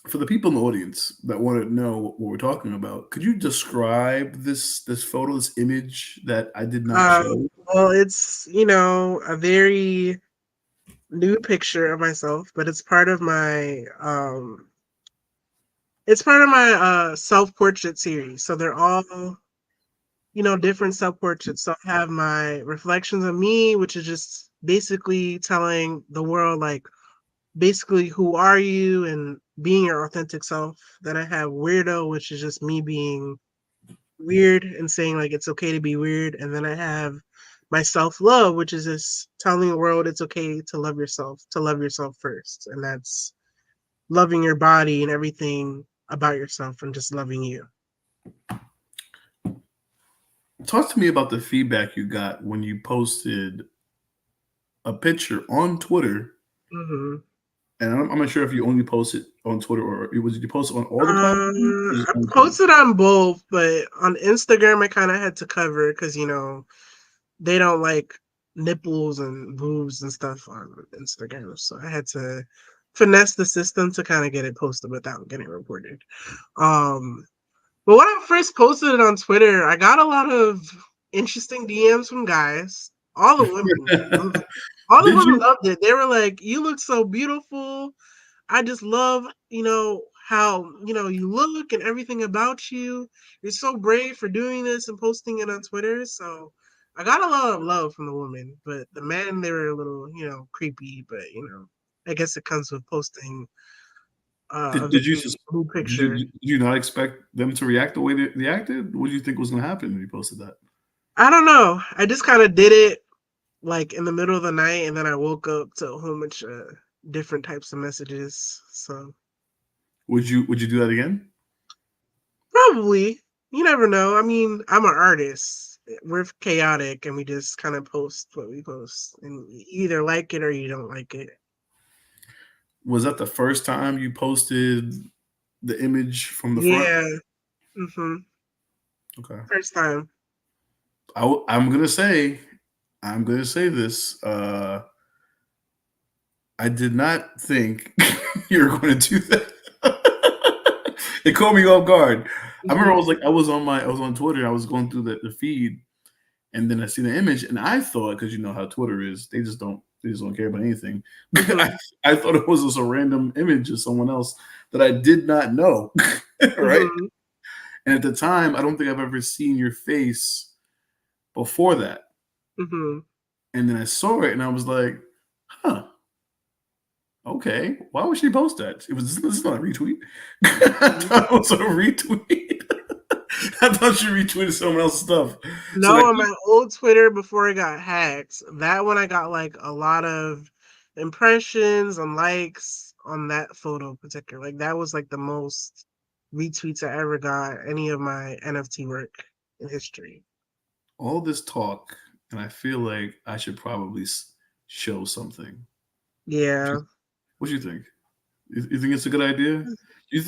[SPEAKER 1] for the people in the audience that want to know what we're talking about, could you describe this photo, this image that I did not
[SPEAKER 2] Um,
[SPEAKER 1] show?
[SPEAKER 2] well, it's a very nude picture of myself, but it's part of my self portrait series. So they're all different self portraits. So I have my reflections of me, which is just basically telling the world like basically who are you and being your authentic self. Then I have weirdo, which is just me being weird and saying like it's okay to be weird. And then I have my self love, which is just telling the world it's okay to love yourself first. And that's loving your body and everything about yourself and just loving you.
[SPEAKER 1] Talk to me about the feedback you got when you posted a picture on Twitter.
[SPEAKER 2] Mm-hmm.
[SPEAKER 1] And I'm not sure if you only posted on Twitter or did you post it on all the platforms or just
[SPEAKER 2] I
[SPEAKER 1] on Twitter?
[SPEAKER 2] posted on both, but on Instagram I kind of had to cover because they don't like nipples and boobs and stuff on Instagram, so I had to finesse the system to kind of get it posted without getting reported. Um, but when I first posted it on Twitter, I got a lot of interesting DMs from guys. All the women, all the
[SPEAKER 1] Did
[SPEAKER 2] women
[SPEAKER 1] you?
[SPEAKER 2] loved it. They were like, "You look so beautiful. I just love, how, you look and everything about you. You're so brave for doing this and posting it on Twitter." So I got a lot of love from the women, but the men, they were a little, creepy, but, I guess it comes with posting a
[SPEAKER 1] Did, did you
[SPEAKER 2] very
[SPEAKER 1] sus-
[SPEAKER 2] blue picture.
[SPEAKER 1] did you not expect them to react the way they reacted? What do you think was going to happen when you posted that?
[SPEAKER 2] I don't know. I just kind of did it like in the middle of the night, and then I woke up to a whole bunch of different types of messages. So
[SPEAKER 1] Would you do that again?
[SPEAKER 2] probably. You never know. I mean, I'm an artist. We're chaotic and we just kind of post what we post. And you either like it or you don't like it.
[SPEAKER 1] Was that the first time you posted the image from the front?
[SPEAKER 2] Yeah. Mm-hmm.
[SPEAKER 1] Okay.
[SPEAKER 2] First time.
[SPEAKER 1] I'm gonna say this. I did not think you were going to do that. It caught me off guard. I remember
[SPEAKER 2] Mm-hmm.
[SPEAKER 1] I was on Twitter. I was going through the feed, and then I see the image, and I thought, because you know how Twitter is, they just don't care about anything.
[SPEAKER 2] Mm-hmm.
[SPEAKER 1] I thought it was just a random image of someone else that I did not know, right?
[SPEAKER 2] Mm-hmm.
[SPEAKER 1] And at the time, I don't think I've ever seen your face before that.
[SPEAKER 2] Mm-hmm.
[SPEAKER 1] And then I saw it, and I was like, "Huh, okay. Why would she post that? This is not a retweet. I
[SPEAKER 2] Mm-hmm.
[SPEAKER 1] thought it was a retweet. I thought she retweeted someone else's stuff. So
[SPEAKER 2] No,
[SPEAKER 1] that
[SPEAKER 2] on my old Twitter before it got hacked, that one I got like a lot of impressions and likes on that photo in particular. Like that was like the most retweets I ever got any of my NFT work in history.
[SPEAKER 1] all this talk, and I feel like I should probably show something.
[SPEAKER 2] Yeah,
[SPEAKER 1] What do you think? You think it's a good idea? You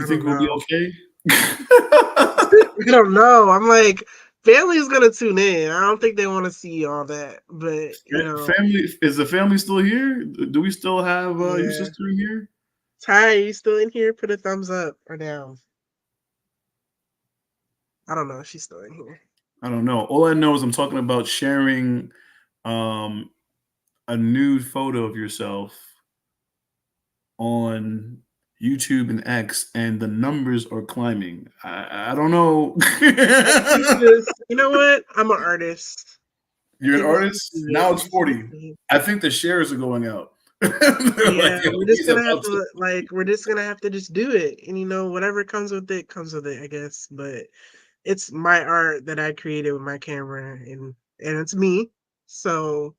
[SPEAKER 2] I
[SPEAKER 1] think
[SPEAKER 2] don't
[SPEAKER 1] we'll be
[SPEAKER 2] know.
[SPEAKER 1] okay?
[SPEAKER 2] I don't know. I'm like, family's gonna tune in. I don't think they want to see all that, but
[SPEAKER 1] Family is the family still here? Do we still have your
[SPEAKER 2] yeah.
[SPEAKER 1] sister in here?
[SPEAKER 2] Ty, are you still in here? Put a thumbs up or down. I don't know if she's still in here.
[SPEAKER 1] I don't know. All I know is I'm talking about sharing um, a nude photo of yourself on YouTube and X, and the numbers are climbing. I don't know.
[SPEAKER 2] I think it's just, you know what? I'm an artist.
[SPEAKER 1] You're an
[SPEAKER 2] People
[SPEAKER 1] artist? Now it's 40.
[SPEAKER 2] see
[SPEAKER 1] I think the shares are going out. They're
[SPEAKER 2] yeah,
[SPEAKER 1] like, yo,
[SPEAKER 2] we're just
[SPEAKER 1] he's
[SPEAKER 2] gonna have
[SPEAKER 1] about to.
[SPEAKER 2] to like we're just gonna have to just do it. And whatever comes with it, I guess. But it's my art that I created with my camera and it's me. So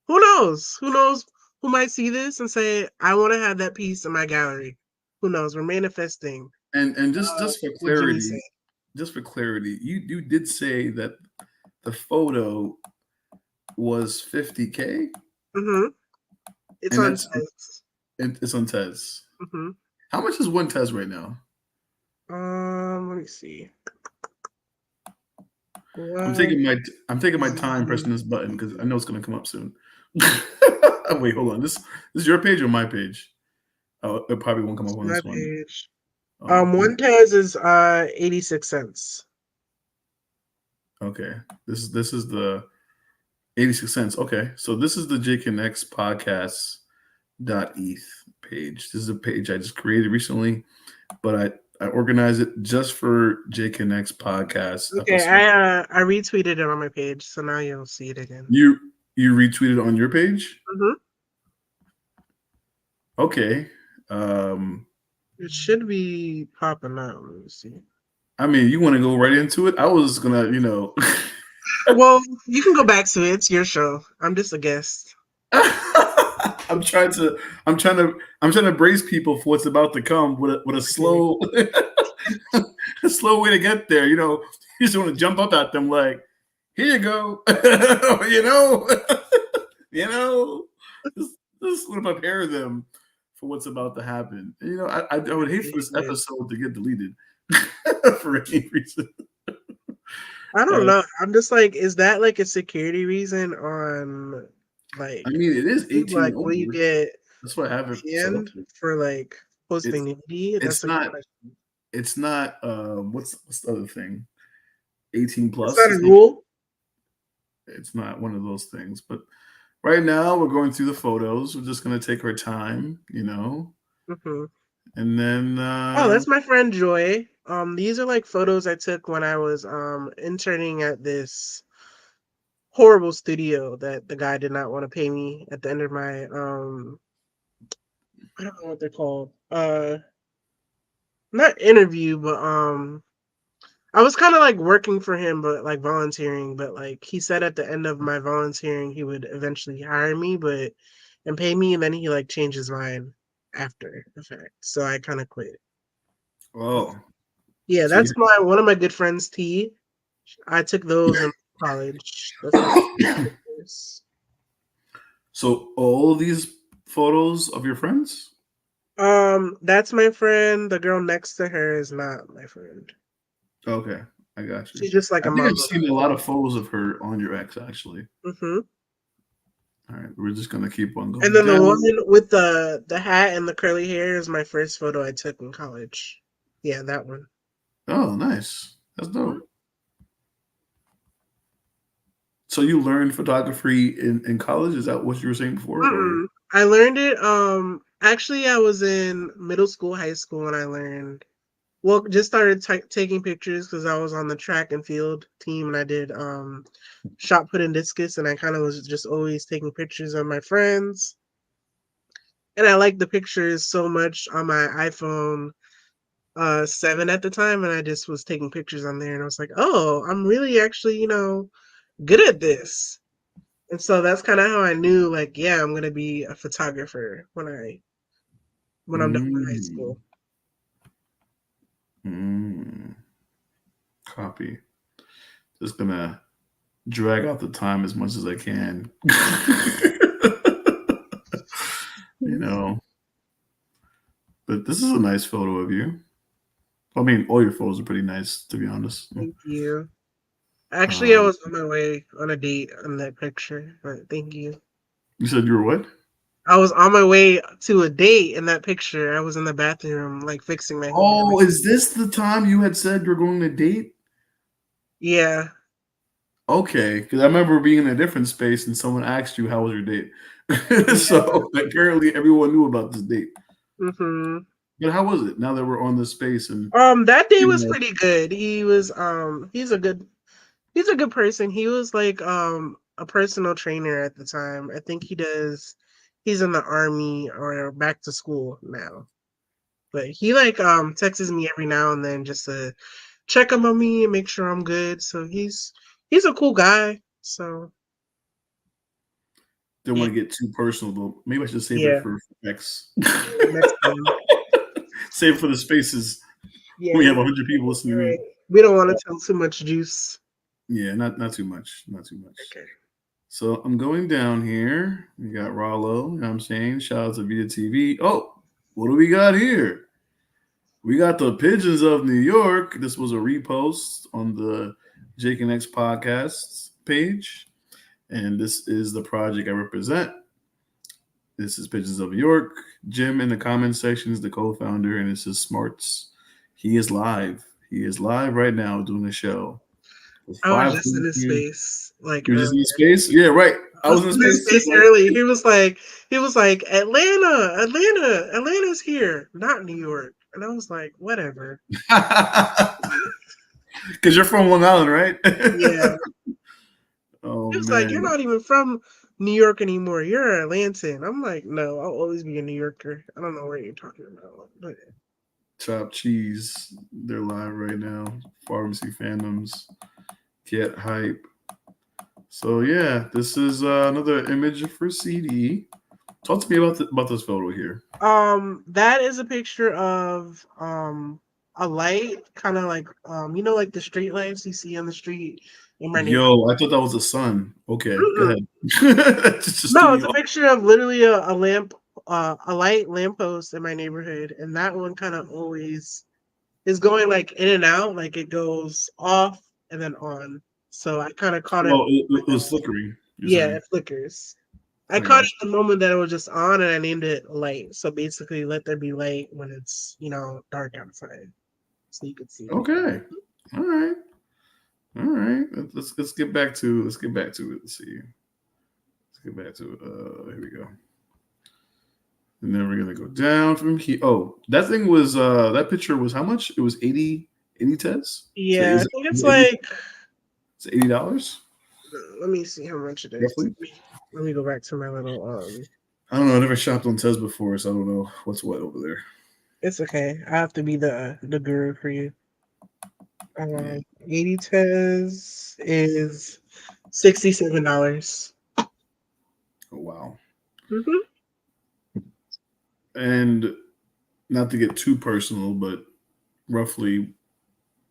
[SPEAKER 2] who knows? Who knows who might see this and say, I want to have that piece in my gallery. Who knows? We're manifesting.
[SPEAKER 1] And just for
[SPEAKER 2] What Jimmy said.
[SPEAKER 1] clarity, you did say that the photo was 50K,
[SPEAKER 2] Mm-hmm. It's
[SPEAKER 1] and
[SPEAKER 2] on
[SPEAKER 1] that's
[SPEAKER 2] Tez.
[SPEAKER 1] it's on Tez.
[SPEAKER 2] Mm-hmm.
[SPEAKER 1] How much is one Tez right now?
[SPEAKER 2] Let me see.
[SPEAKER 1] I'm
[SPEAKER 2] What?
[SPEAKER 1] taking my time pressing this button because I know it's gonna come up soon. Wait, hold on. This is your page or my page? Oh, it probably won't come up on
[SPEAKER 2] My
[SPEAKER 1] this one.
[SPEAKER 2] page.
[SPEAKER 1] Oh,
[SPEAKER 2] One Tez is 86 cents.
[SPEAKER 1] okay. This is the 86 cents. Okay, so this is the JKNX podcast .eth page. This is a page I just created recently, but I organized it just for JKNX podcast
[SPEAKER 2] Okay,
[SPEAKER 1] episode.
[SPEAKER 2] I retweeted it on my page, so now you'll see it again.
[SPEAKER 1] You retweeted on your page?
[SPEAKER 2] Mm-hmm.
[SPEAKER 1] Okay.
[SPEAKER 2] It should be popping out. Let me see.
[SPEAKER 1] I mean, you want to go right into it? I was gonna,
[SPEAKER 2] Well, you can go back to it. It's your show. I'm just a guest.
[SPEAKER 1] I'm trying to, I'm trying to brace people for what's about to come with a
[SPEAKER 2] Okay.
[SPEAKER 1] slow, a slow way to get there. You just want to jump up at them like, here you go, you know, just want to prepare them for what's about to happen. I would hate for this episode to get deleted for any reason.
[SPEAKER 2] I don't know. I'm just like, is that like a security reason on like
[SPEAKER 1] I mean, it is 18
[SPEAKER 2] like will you
[SPEAKER 1] over.
[SPEAKER 2] get
[SPEAKER 1] That's why I have it set up.
[SPEAKER 2] banned for like posting
[SPEAKER 1] It's
[SPEAKER 2] nudity? That's
[SPEAKER 1] it's
[SPEAKER 2] a good
[SPEAKER 1] not
[SPEAKER 2] question.
[SPEAKER 1] it's not what's the other thing? 18
[SPEAKER 2] It's
[SPEAKER 1] plus.
[SPEAKER 2] not a rule.
[SPEAKER 1] It's not one of those things. But right now we're going through the photos. We're just gonna take our time,
[SPEAKER 2] Mm-hmm.
[SPEAKER 1] and then
[SPEAKER 2] Oh, that's my friend Joy. These are like photos I took when I was interning at this horrible studio that the guy did not want to pay me at the end of my I don't know what they're called. Not interview, but I was kind of like working for him, but like volunteering. But like he said at the end of my volunteering, he would eventually hire me, but and pay me, and then he like changed his mind after the fact. So I kind of quit.
[SPEAKER 1] oh,
[SPEAKER 2] Yeah,
[SPEAKER 1] so you
[SPEAKER 2] that's one of my good friends, T. I took those in college. That's my pictures.
[SPEAKER 1] so all these photos of your friends?
[SPEAKER 2] That's my friend. The girl next to her is not my friend.
[SPEAKER 1] Okay, I got you.
[SPEAKER 2] She's just like
[SPEAKER 1] I
[SPEAKER 2] a
[SPEAKER 1] think I've
[SPEAKER 2] model.
[SPEAKER 1] seen a lot of photos of her on your ex actually.
[SPEAKER 2] Mm-hmm.
[SPEAKER 1] All right, we're just gonna keep on
[SPEAKER 2] And
[SPEAKER 1] going
[SPEAKER 2] then the
[SPEAKER 1] down.
[SPEAKER 2] one with the hat and the curly hair is my first photo I took in college. Yeah, that one.
[SPEAKER 1] Oh, nice. That's
[SPEAKER 2] Mhm.
[SPEAKER 1] dope. So you learned photography in college? Is that what you were saying before? Or
[SPEAKER 2] I learned it. Actually, I was in middle school, high school, and I learned. Well, just started taking pictures because I was on the track and field team, and I did shot put and discus, and I kind of was just always taking pictures of my friends. And I liked the pictures so much on my iPhone 7 at the time, and I just was taking pictures on there, and I was like, oh, I'm really actually, good at this. And so that's kind of how I knew, like, yeah, I'm gonna be a photographer when I'm done with high
[SPEAKER 1] mm,
[SPEAKER 2] school.
[SPEAKER 1] mm, copy. Just gonna drag out the time as much as I can. you know, but this is a nice photo of you. I mean, all your photos are pretty nice, to be honest.
[SPEAKER 2] Thank you. Actually, I
[SPEAKER 1] Um,
[SPEAKER 2] was on my way on a date on that picture, but thank you.
[SPEAKER 1] you said you were what?
[SPEAKER 2] I was on my way to a date in that picture. I was in the bathroom, like fixing my hair.
[SPEAKER 1] Oh, is this the time you had said you're going to date?
[SPEAKER 2] Yeah.
[SPEAKER 1] Okay, because I remember being in a different space and someone asked you how was your date.
[SPEAKER 2] Yeah.
[SPEAKER 1] So apparently everyone knew about this date.
[SPEAKER 2] Mm-hmm.
[SPEAKER 1] But how was it now that we're on this space and
[SPEAKER 2] That day
[SPEAKER 1] you
[SPEAKER 2] was
[SPEAKER 1] know?
[SPEAKER 2] pretty good. He's a good person. He was like a personal trainer at the time. I think he's in the army or back to school now. But he like texts me every now and then just to check up on me and make sure I'm good. So he's a cool guy. So
[SPEAKER 1] Don't
[SPEAKER 2] yeah,
[SPEAKER 1] want to get too personal, but maybe I should save it
[SPEAKER 2] yeah,
[SPEAKER 1] for next.
[SPEAKER 2] yeah. Next time,
[SPEAKER 1] Save it for the spaces.
[SPEAKER 2] yeah,
[SPEAKER 1] We have
[SPEAKER 2] you're
[SPEAKER 1] 100 people listening to
[SPEAKER 2] right.
[SPEAKER 1] me.
[SPEAKER 2] We don't want to tell too much juice.
[SPEAKER 1] Yeah, not too much. Not too much.
[SPEAKER 2] Okay.
[SPEAKER 1] So I'm going down here. We got Rollo, you know what I'm saying? Shout out to Vita TV. Oh, what do we got here? We got the Pigeons of New York. This was a repost on the Jake and X podcast page. And this is the project I represent. This is Pigeons of New York. Jim in the comment section is the co-founder, and this is Smarts. He is live. He is live right now doing a show. It's
[SPEAKER 2] I was just in his
[SPEAKER 1] 5:42.
[SPEAKER 2] space like
[SPEAKER 1] You were just
[SPEAKER 2] earlier.
[SPEAKER 1] in space? Yeah, right. I
[SPEAKER 2] I was
[SPEAKER 1] was in
[SPEAKER 2] in his
[SPEAKER 1] space too,
[SPEAKER 2] space
[SPEAKER 1] right?
[SPEAKER 2] early. He was like, Atlanta's here, not New York. And I was like, whatever.
[SPEAKER 1] Because you're from Long Island, right?
[SPEAKER 2] Yeah.
[SPEAKER 1] Oh
[SPEAKER 2] He was like, you're
[SPEAKER 1] man.
[SPEAKER 2] not even from New York anymore. You're an Atlantan. I'm like, no, I'll always be a New Yorker. I don't know what you're talking about. But
[SPEAKER 1] Chopped cheese. They're live right now. Pharmacy fandoms. Get hype. So yeah, this is another image for CD. Talk to me about this photo here.
[SPEAKER 2] that is a picture of a light, kind of like like the street lights you see on the street in my neighborhood.
[SPEAKER 1] Yo, I thought that was the sun. Okay, go
[SPEAKER 2] Mm-mm.
[SPEAKER 1] ahead. Just threw
[SPEAKER 2] No,
[SPEAKER 1] me
[SPEAKER 2] it's a
[SPEAKER 1] off.
[SPEAKER 2] picture of literally a lamp, a light lamppost in my neighborhood, and that one kind of always is going like in and out, like it goes off and then on. So I kind of caught it.
[SPEAKER 1] Well, it was flickering. You're
[SPEAKER 2] Yeah,
[SPEAKER 1] saying.
[SPEAKER 2] it flickers. I
[SPEAKER 1] I
[SPEAKER 2] caught
[SPEAKER 1] got
[SPEAKER 2] it the moment that it was just on, and I named it light. So basically, let there be light when it's dark outside, so you can see
[SPEAKER 1] you.
[SPEAKER 2] it.
[SPEAKER 1] Okay. All right. All right. Let's get back to it. Let's see. Let's get back to it. Here we go. And then we're gonna go down from here. Oh, that thing was that picture was how much? It was 80 Tez?
[SPEAKER 2] Yeah, I think it's
[SPEAKER 1] 80,
[SPEAKER 2] like.
[SPEAKER 1] it's $80
[SPEAKER 2] Let me see how much it is.
[SPEAKER 1] roughly.
[SPEAKER 2] Let me go back to my little.
[SPEAKER 1] I don't know. I never shopped on Tez before, so I don't know what's what over there.
[SPEAKER 2] It's okay. I have to be the guru for you.
[SPEAKER 1] Yeah.
[SPEAKER 2] 80 Tez is $67.
[SPEAKER 1] Oh, wow.
[SPEAKER 2] Mm-hmm.
[SPEAKER 1] And not to get too personal, but roughly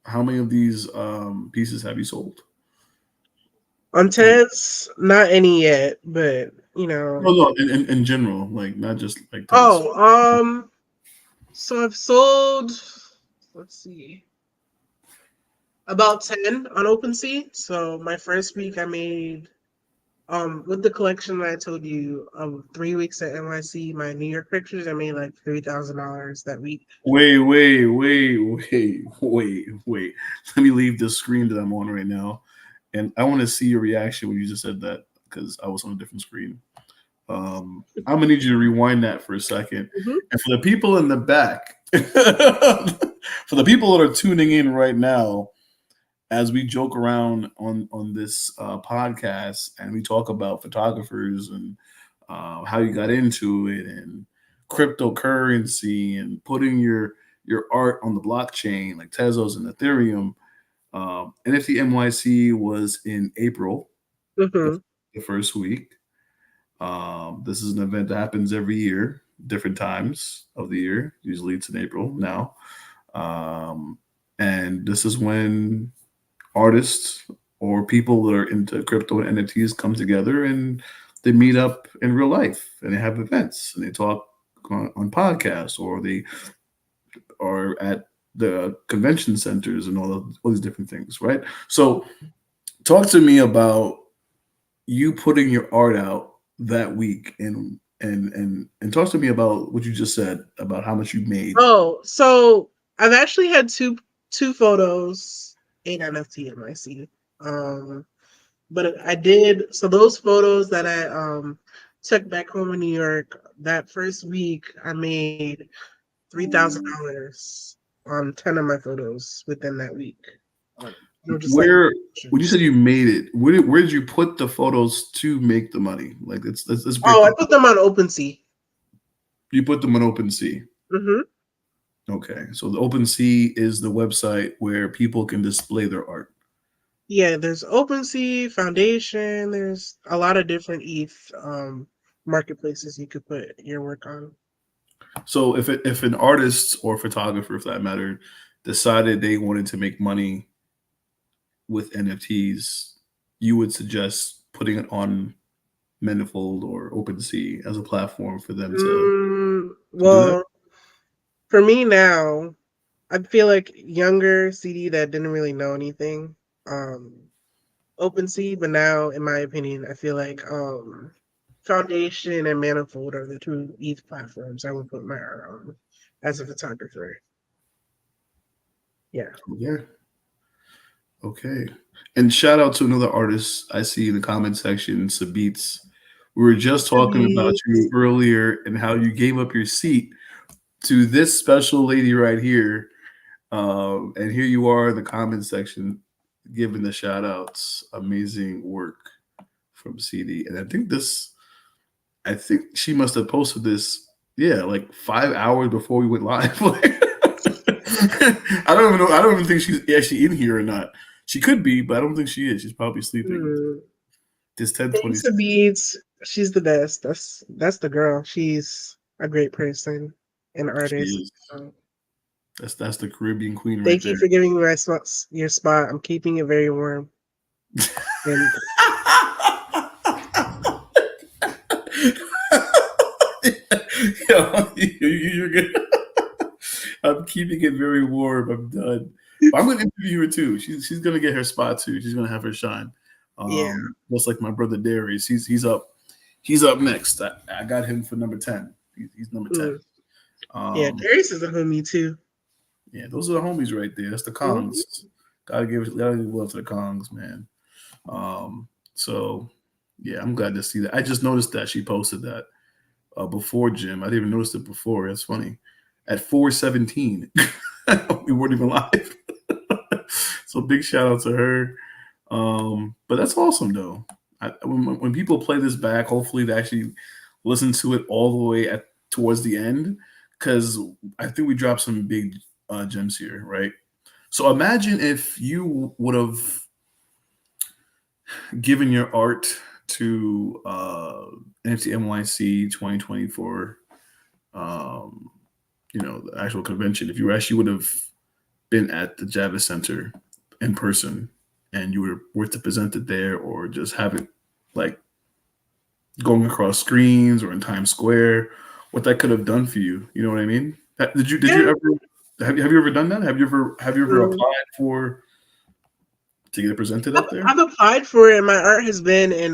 [SPEAKER 1] how many of these pieces have you sold?
[SPEAKER 2] On
[SPEAKER 1] Like,
[SPEAKER 2] Tez, not any yet, but
[SPEAKER 1] no, in general, like not just like Tez.
[SPEAKER 2] Oh, so I've sold. Let's see. About 10 on OpenSea. So my first week I made with the collection that I told you of 3 weeks at NYC, my New York pictures, I made like $3,000 that week.
[SPEAKER 1] Wait. Let me leave this screen that I'm on right now. And I want to see your reaction when you just said that because I was on a different screen. I'm gonna need you to rewind that for a second.
[SPEAKER 2] Mm-hmm.
[SPEAKER 1] And for the people in the back, for the people that are tuning in right now, as we joke around on this podcast and we talk about photographers and how you got into it and cryptocurrency and putting your art on the blockchain like Tezos and Ethereum. NFT NYC was in April,
[SPEAKER 2] Mm-hmm.
[SPEAKER 1] the first week. This is an event that happens every year, different times of the year. Usually it's in April now. And this is when artists or people that are into crypto and NFTs come together and they meet up in real life and they have events and they talk on podcasts or they are at the convention centers and all these different things, right? So talk to me about you putting your art out that week and talk to me about what you just said about how much you made.
[SPEAKER 2] Oh, so I've actually had two photos in NFT NYC. But I did so those photos that I took back home in New York that first week I made $3,000 on 10 of my photos within that week. No, just like
[SPEAKER 1] Where when you
[SPEAKER 2] pictures.
[SPEAKER 1] said you made it, where did you put the photos to make the money? Like let's break
[SPEAKER 2] Oh, I
[SPEAKER 1] that.
[SPEAKER 2] put them on OpenSea.
[SPEAKER 1] You put them on OpenSea.
[SPEAKER 2] Mm-hmm.
[SPEAKER 1] Okay, so the OpenSea is the website where people can display their art.
[SPEAKER 2] Yeah, there's OpenSea, Foundation. There's a lot of different ETH marketplaces you could put your work on.
[SPEAKER 1] So if an artist or photographer, for that matter, decided they wanted to make money with NFTs, you would suggest putting it on Manifold or OpenSea as a platform for them to do that.
[SPEAKER 2] Well, for me now, I feel like younger CD that didn't really know anything, um, OpenSea, but now, in my opinion, I feel like Foundation and Manifold are the two ETH platforms I would put my art on as a photographer. Yeah.
[SPEAKER 1] Yeah. Okay. And shout out to another artist I see in the comment section, Sabits. We were just talking about
[SPEAKER 2] Maybe.
[SPEAKER 1] you earlier and how you gave up your seat to this special lady right here. And here you are in the comment section giving the shout outs. Amazing work from CD. And I think she must have posted this, yeah, like 5 hours before we went live. I don't even know. I don't even think she's actually in here or not. She could be, but I don't think she is. She's probably sleeping.
[SPEAKER 2] Hmm.
[SPEAKER 1] It's 10:20.
[SPEAKER 2] Thanks to Beats. She's the best. That's the girl. She's a great person and
[SPEAKER 1] She
[SPEAKER 2] artist.
[SPEAKER 1] is.
[SPEAKER 2] So,
[SPEAKER 1] That's the Caribbean queen right
[SPEAKER 2] thank you
[SPEAKER 1] there.
[SPEAKER 2] for giving me your spot. I'm keeping it very warm. And
[SPEAKER 1] Yo, you're good. I'm keeping it very warm. I'm done. But I'm gonna interview her too. She's gonna get her spot too. She's gonna have her shine.
[SPEAKER 2] yeah.
[SPEAKER 1] Just like my brother Darius. He's up next. I got him for number 10. He's number 10.
[SPEAKER 2] Mm. Yeah, Darius is a homie too.
[SPEAKER 1] Yeah, those are the homies right there. That's the
[SPEAKER 2] Mhm.
[SPEAKER 1] Kongs. Gotta give love to the Kongs, man. So yeah, I'm glad to see that. I just noticed that she posted that before Jim. I didn't even notice it before. That's funny. At 4:17, we weren't even live. So big shout out to her. But that's awesome though. When people play this back, hopefully they actually listen to it all the way at towards the end, because I think we dropped some big gems here, right? So imagine if you would have given your art to NFT NYC 2024, the actual convention. If you actually would have been at the Javits Center in person and you were to present it there or just have it like going across screens or in Times Square, what that could have done for you. You know what I mean? Did you
[SPEAKER 2] Yeah.
[SPEAKER 1] ever have you ever done that? Have you ever
[SPEAKER 2] Mm.
[SPEAKER 1] applied for to get it presented up there?
[SPEAKER 2] I've applied for it and my art has been in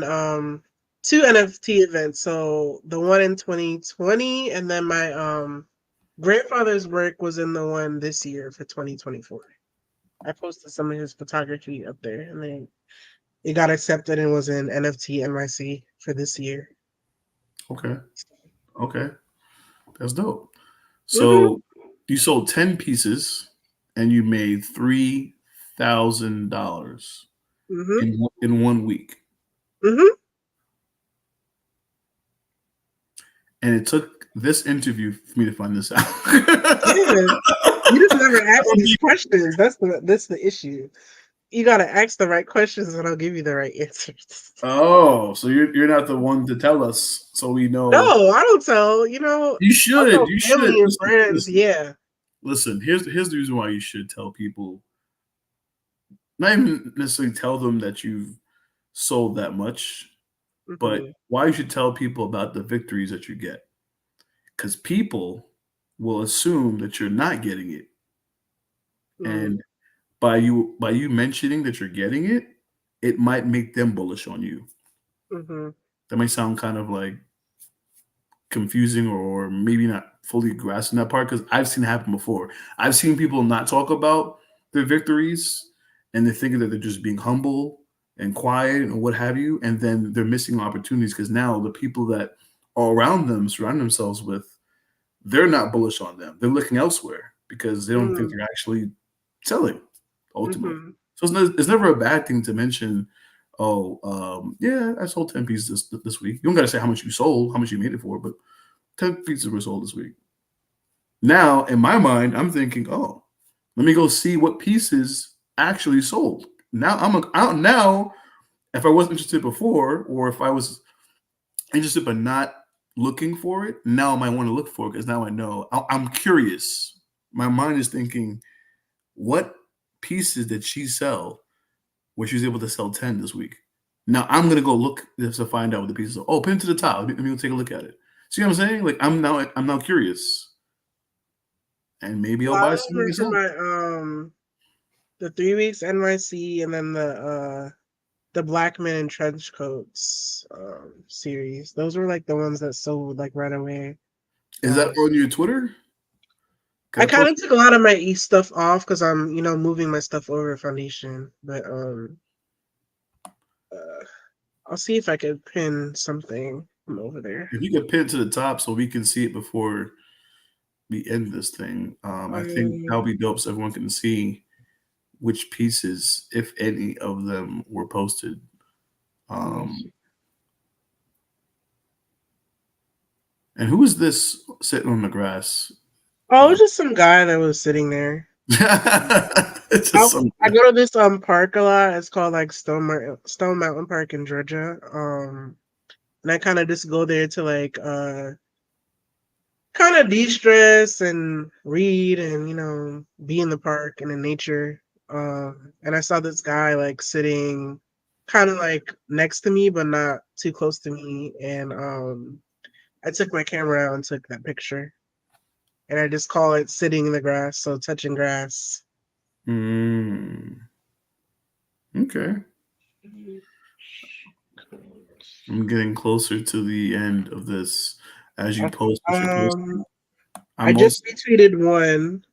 [SPEAKER 2] two NFT events. So the one in 2020 and then my grandfather's work was in the one this year for 2024. I posted some of his photography up there and then it got accepted and was in NFT NYC for this year.
[SPEAKER 1] Okay. Okay. That's dope.
[SPEAKER 2] Mm-hmm.
[SPEAKER 1] So you sold 10 pieces and you made $3,000
[SPEAKER 2] Mm-hmm.
[SPEAKER 1] in 1 week.
[SPEAKER 2] Mm-hmm.
[SPEAKER 1] And it took this interview for me to find this out.
[SPEAKER 2] Yeah. You just never ask these questions. That's the issue. You gotta ask the right questions and I'll give you the right answers.
[SPEAKER 1] Oh, so you're not the one to tell us, so we know.
[SPEAKER 2] No, I don't tell.
[SPEAKER 1] You
[SPEAKER 2] I'll
[SPEAKER 1] should.
[SPEAKER 2] tell
[SPEAKER 1] You should.
[SPEAKER 2] family and
[SPEAKER 1] Listen,
[SPEAKER 2] friends.
[SPEAKER 1] listen,
[SPEAKER 2] Yeah.
[SPEAKER 1] listen. Here's the reason why you should tell people. Not even necessarily tell them that you've sold that much, but
[SPEAKER 2] Mm-hmm.
[SPEAKER 1] why you should tell people about the victories that you get. Because people will assume that you're not getting it,
[SPEAKER 2] Mm-hmm.
[SPEAKER 1] and by you mentioning that you're getting it, it might make them bullish on you.
[SPEAKER 2] Mm-hmm.
[SPEAKER 1] That might sound kind of like confusing or maybe not fully grasping that part, because I've seen it happen before. I've seen people not talk about their victories and they're thinking that they're just being humble and quiet and what have you, and then they're missing opportunities because now the people that are around them, surround themselves with, they're not bullish on them. They're looking elsewhere because they don't think they're actually selling ultimately.
[SPEAKER 2] Mm-hmm.
[SPEAKER 1] So it's never a bad thing to mention. Oh, yeah, I sold 10 pieces this week. You don't got to say how much you sold, how much you made it for, but 10 pieces were sold this week. Now, in my mind, I'm thinking, oh, let me go see what pieces actually sold. Now I'm out now. If I wasn't interested before, or if I was interested but not looking for it, now I might want to look for it because now I know. I'm curious. My mind is thinking, what pieces did she sell where she was able to sell 10 this week? Now I'm gonna go look to find out what the pieces are. Oh, pin it to the top. Let me go take a look at it. See what I'm saying? Like I'm now curious, and maybe I'll
[SPEAKER 2] Well, I
[SPEAKER 1] buy
[SPEAKER 2] was
[SPEAKER 1] something
[SPEAKER 2] for
[SPEAKER 1] myself.
[SPEAKER 2] my the 3 weeks NYC and then the Black Men in Trench Coats series. Those were like the ones that sold like right away.
[SPEAKER 1] Is that on your Twitter? 'Cause
[SPEAKER 2] I
[SPEAKER 1] I
[SPEAKER 2] kind of
[SPEAKER 1] posted.
[SPEAKER 2] took a lot of my E stuff off because I'm moving my stuff over to Foundation, but uh, I'll see if I could pin something from over there.
[SPEAKER 1] If you could pin it to the top so we can see it before we end this thing, I think that'll
[SPEAKER 2] Um,
[SPEAKER 1] be dope so everyone can see which pieces, if any of them, were posted.
[SPEAKER 2] let me
[SPEAKER 1] Um,
[SPEAKER 2] see.
[SPEAKER 1] and who is this sitting on the grass?
[SPEAKER 2] Oh, it was just some guy that was sitting there.
[SPEAKER 1] It's
[SPEAKER 2] I
[SPEAKER 1] just some
[SPEAKER 2] I go to this park a lot. It's called like Stone Mountain Park in Georgia. And I kind of just go there to like kind of de-stress and read and be in the park and in nature. And I saw this guy like sitting kind of like next to me but not too close to me, and I took my camera out and took that picture, and I just call it sitting in the grass, so touching grass.
[SPEAKER 1] Mm, okay. I'm getting closer to the end of this as you
[SPEAKER 2] Okay.
[SPEAKER 1] post what you're posting.
[SPEAKER 2] I
[SPEAKER 1] I'm
[SPEAKER 2] just
[SPEAKER 1] also
[SPEAKER 2] retweeted one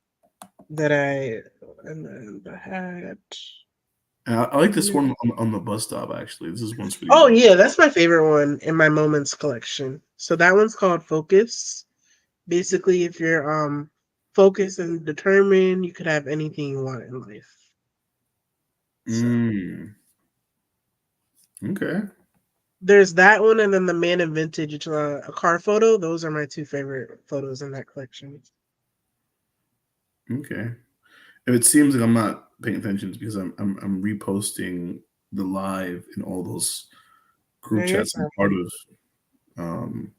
[SPEAKER 2] that I and then the hat.
[SPEAKER 1] and I like this one on the bus stop actually. This one's pretty
[SPEAKER 2] Oh
[SPEAKER 1] dope.
[SPEAKER 2] yeah, that's my favorite one in my moments collection. So that one's called Focus. Basically, if you're focused and determined, you could have anything you want in life. So
[SPEAKER 1] Mm, okay.
[SPEAKER 2] there's that one, and then the Man in Vintage, it's a car photo. Those are my two favorite photos in that collection.
[SPEAKER 1] Okay. If it seems like I'm not paying attention, it's because I'm reposting the live in all those
[SPEAKER 2] Yeah,
[SPEAKER 1] group
[SPEAKER 2] you're
[SPEAKER 1] chats I'm part
[SPEAKER 2] talking.
[SPEAKER 1] of, um,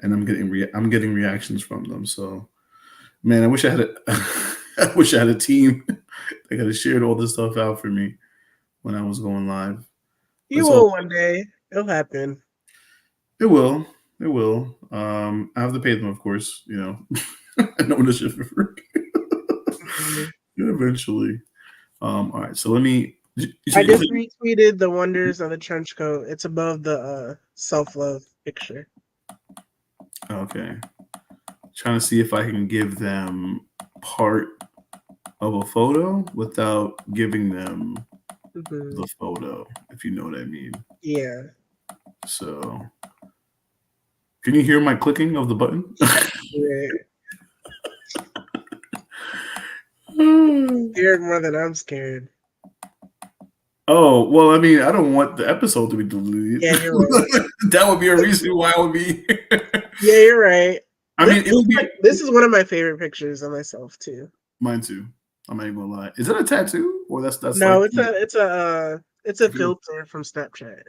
[SPEAKER 1] and I'm getting reactions from them. So, man, I wish I had a I wish I had a team that could have shared all this stuff out for me when I was going live. But
[SPEAKER 2] You
[SPEAKER 1] it's all
[SPEAKER 2] will one day. It'll happen.
[SPEAKER 1] it will. It will. I have to pay them, of course. No one should for free.
[SPEAKER 2] Mhm.
[SPEAKER 1] Eventually. All right. So let me. You
[SPEAKER 2] I
[SPEAKER 1] said you
[SPEAKER 2] just
[SPEAKER 1] put.
[SPEAKER 2] retweeted the wonders of the trench coat. It's above the self love picture.
[SPEAKER 1] Okay. Trying to see if I can give them part of a photo without giving them
[SPEAKER 2] Hmm.
[SPEAKER 1] the photo, if you know what I mean.
[SPEAKER 2] Yeah.
[SPEAKER 1] So, can you hear my clicking of the button?
[SPEAKER 2] Yeah. Scared more than I'm scared.
[SPEAKER 1] Oh, well, I mean, I don't want the episode to be deleted.
[SPEAKER 2] Yeah, you're right.
[SPEAKER 1] That would be a reason why I would be.
[SPEAKER 2] Yeah, you're right.
[SPEAKER 1] I mean, it would be
[SPEAKER 2] This is one of my favorite pictures of myself too.
[SPEAKER 1] mine too. I'm not even gonna lie. Is that a tattoo or that's like?
[SPEAKER 2] No, it's a filter from Snapchat.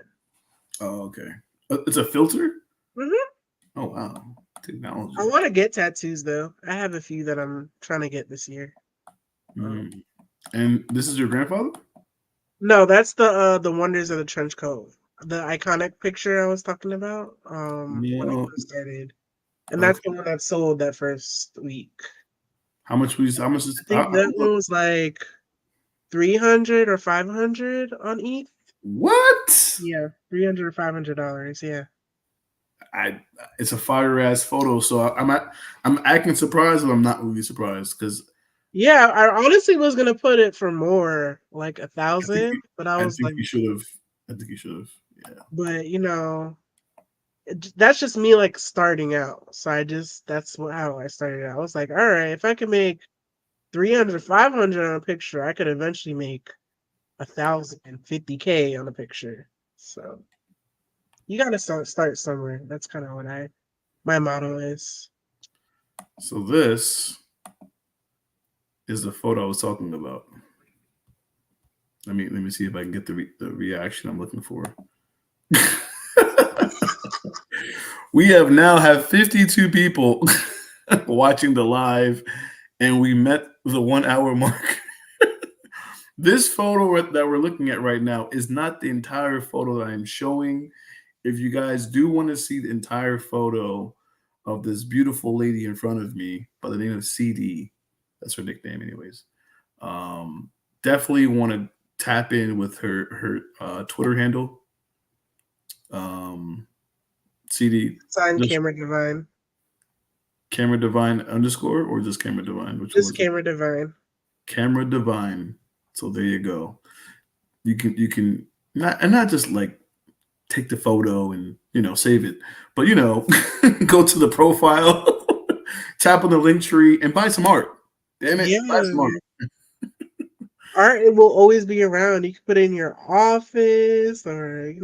[SPEAKER 1] Oh, okay. It's a filter.
[SPEAKER 2] Hmm.
[SPEAKER 1] Oh wow,
[SPEAKER 2] I
[SPEAKER 1] technology.
[SPEAKER 2] want to get tattoos though. I have a few that I'm trying to get this year.
[SPEAKER 1] Mm. And this is your grandfather?
[SPEAKER 2] No, that's the wonders of the trench coat, the iconic picture I was talking about. When I
[SPEAKER 1] No.
[SPEAKER 2] first started, and that's
[SPEAKER 1] Okay.
[SPEAKER 2] the one that sold that first week.
[SPEAKER 1] How much was? How much is?
[SPEAKER 2] I think that one was like 300 or 500 on ETH.
[SPEAKER 1] What?
[SPEAKER 2] Yeah, $300 or $500. Yeah.
[SPEAKER 1] I. It's a fire ass photo, so I'm acting surprised, but I'm not really surprised because
[SPEAKER 2] Yeah, I honestly was gonna put it for more, like a
[SPEAKER 1] I think
[SPEAKER 2] thousand, but I
[SPEAKER 1] I
[SPEAKER 2] was
[SPEAKER 1] think
[SPEAKER 2] like,
[SPEAKER 1] you should have. I think you should have. Yeah.
[SPEAKER 2] but that's just me like starting out. So that's how I started out. I was like, all right, if I can make 300, 500 on a picture, I could eventually make 1,050K on a picture. So you gotta start somewhere. That's kind of what my motto is.
[SPEAKER 1] So this is the photo I was talking about. Let me see if I can get the reaction I'm looking for. We have now have 52 people watching the live, and we met the 1 hour mark. This photo that we're looking at right now is not the entire photo that I'm showing. If you guys do want to see the entire photo of this beautiful lady in front of me by the name of CD, that's her nickname, anyways. Definitely want to tap in with her Twitter handle. CD
[SPEAKER 2] Sign
[SPEAKER 1] just
[SPEAKER 2] Camera Divine.
[SPEAKER 1] Camera Divine underscore or just Camera Divine? Which one
[SPEAKER 2] Just
[SPEAKER 1] was it?
[SPEAKER 2] Camera Divine.
[SPEAKER 1] Camera Divine. So there you go. You can not just like take the photo and save it, but go to the profile, tap on the link tree, and buy some art. Damn it, buy some art.
[SPEAKER 2] Yeah. Art, it will always be around. You can put it in your office or,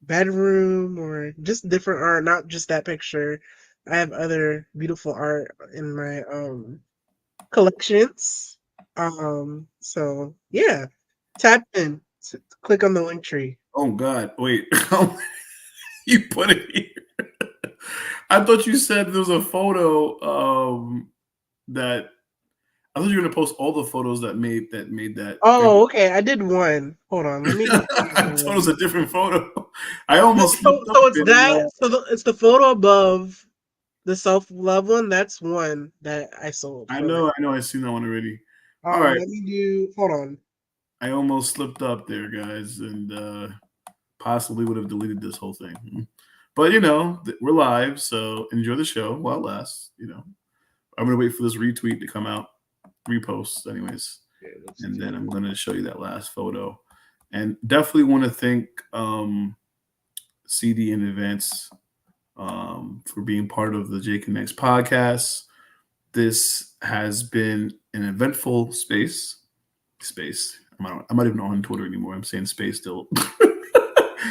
[SPEAKER 2] bedroom or just different art, not just that picture. I have other beautiful art in my collections. So yeah. Tap in. Click on the link tree.
[SPEAKER 1] Oh God, wait, you put it here. I thought you said there was a photo that I thought you were gonna post all the photos that made that.
[SPEAKER 2] Oh, okay. I did one. Hold on. Let me
[SPEAKER 1] I thought it was a different photo. I almost
[SPEAKER 2] So,
[SPEAKER 1] slipped up
[SPEAKER 2] so it's
[SPEAKER 1] and
[SPEAKER 2] that. It's the photo above the self love one. That's one that I sold
[SPEAKER 1] I
[SPEAKER 2] for like.
[SPEAKER 1] know, I've seen that one already. All right,
[SPEAKER 2] Let me do. Hold on.
[SPEAKER 1] I almost slipped up there, guys, and possibly would have deleted this whole thing. But we're live, so enjoy the show while it lasts. I'm gonna wait for this retweet to come out, repost, anyways, and then I'm gonna show you that last photo. And definitely want to thank CD in advance for being part of the Jake and Next podcast. This has been an eventful space. I'm not even on Twitter anymore. I'm saying space still.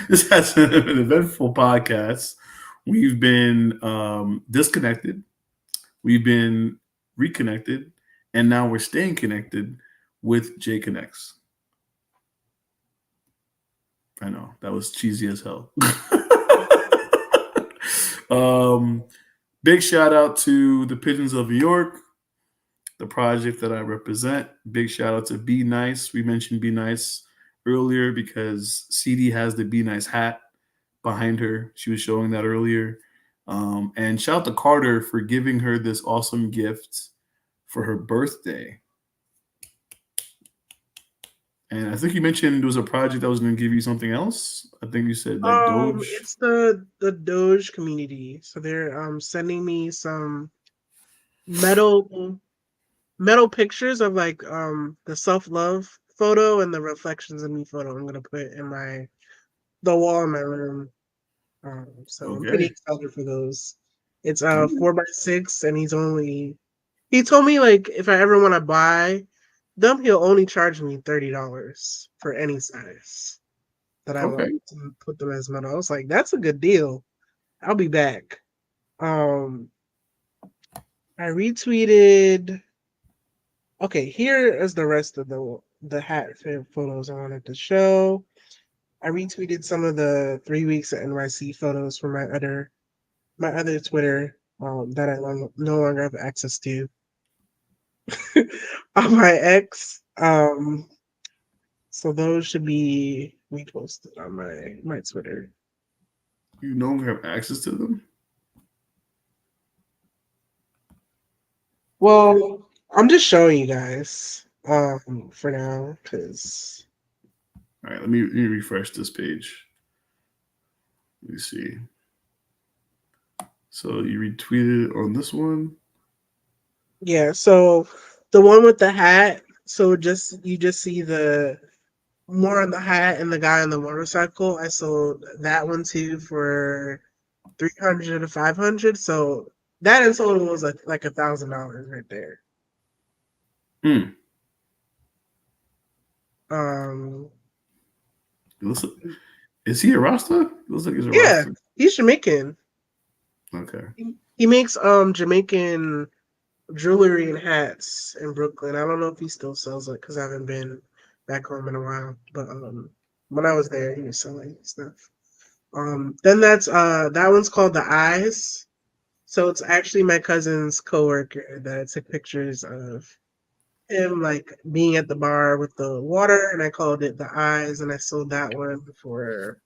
[SPEAKER 1] This has been an eventful podcast. We've been disconnected. We've been reconnected. And now we're staying connected with J Connects. I know that was cheesy as hell. Big shout out to the Pigeons of New York, the project that I represent. Big shout out to Be Nice. We mentioned Be Nice earlier because CD has the Be Nice hat behind her. She was showing that earlier. And shout out to Carter for giving her this awesome gift for her birthday. And I think you mentioned there was a project that was going to give you something else. I think you said like Doge.
[SPEAKER 2] It's the Doge community. So they're sending me some metal pictures of like the self love photo and the reflections of me photo. I'm gonna put in the wall in my room. So I'm pretty
[SPEAKER 1] Okay.
[SPEAKER 2] excited for those. It's 4x6, and he told me like if I ever want to buy them, he'll only charge me $30 for any size that I
[SPEAKER 1] Okay.
[SPEAKER 2] want to put them as metal. I was like, that's a good deal. I'll be back. I retweeted. Okay, here is the rest of the hat photos I wanted to show. I retweeted some of the 3 weeks at NYC photos from my other Twitter that I no longer have access to on my ex. So those should be reposted on my Twitter.
[SPEAKER 1] You no longer have access to them?
[SPEAKER 2] Well, I'm just showing you guys for now because.
[SPEAKER 1] All right, let me refresh this page. Let me see. So you retweeted on this one?
[SPEAKER 2] Yeah, so the one with the hat, so you just see the more on the hat and the guy on the motorcycle. I sold that one too for 300 to 500. So that in total was like $1,000 right there. Um,
[SPEAKER 1] Is he a Rasta? It looks like he's a
[SPEAKER 2] yeah,
[SPEAKER 1] Rasta.
[SPEAKER 2] he's Jamaican.
[SPEAKER 1] Okay.
[SPEAKER 2] He makes Jamaican jewelry and hats in Brooklyn. I don't know if he still sells it because I haven't been back home in a while. But when I was there, he was selling stuff. Then that one's called The Eyes. So it's actually my cousin's coworker that I took pictures of him like being at the bar with the water, and I called it The Eyes, and I sold that one for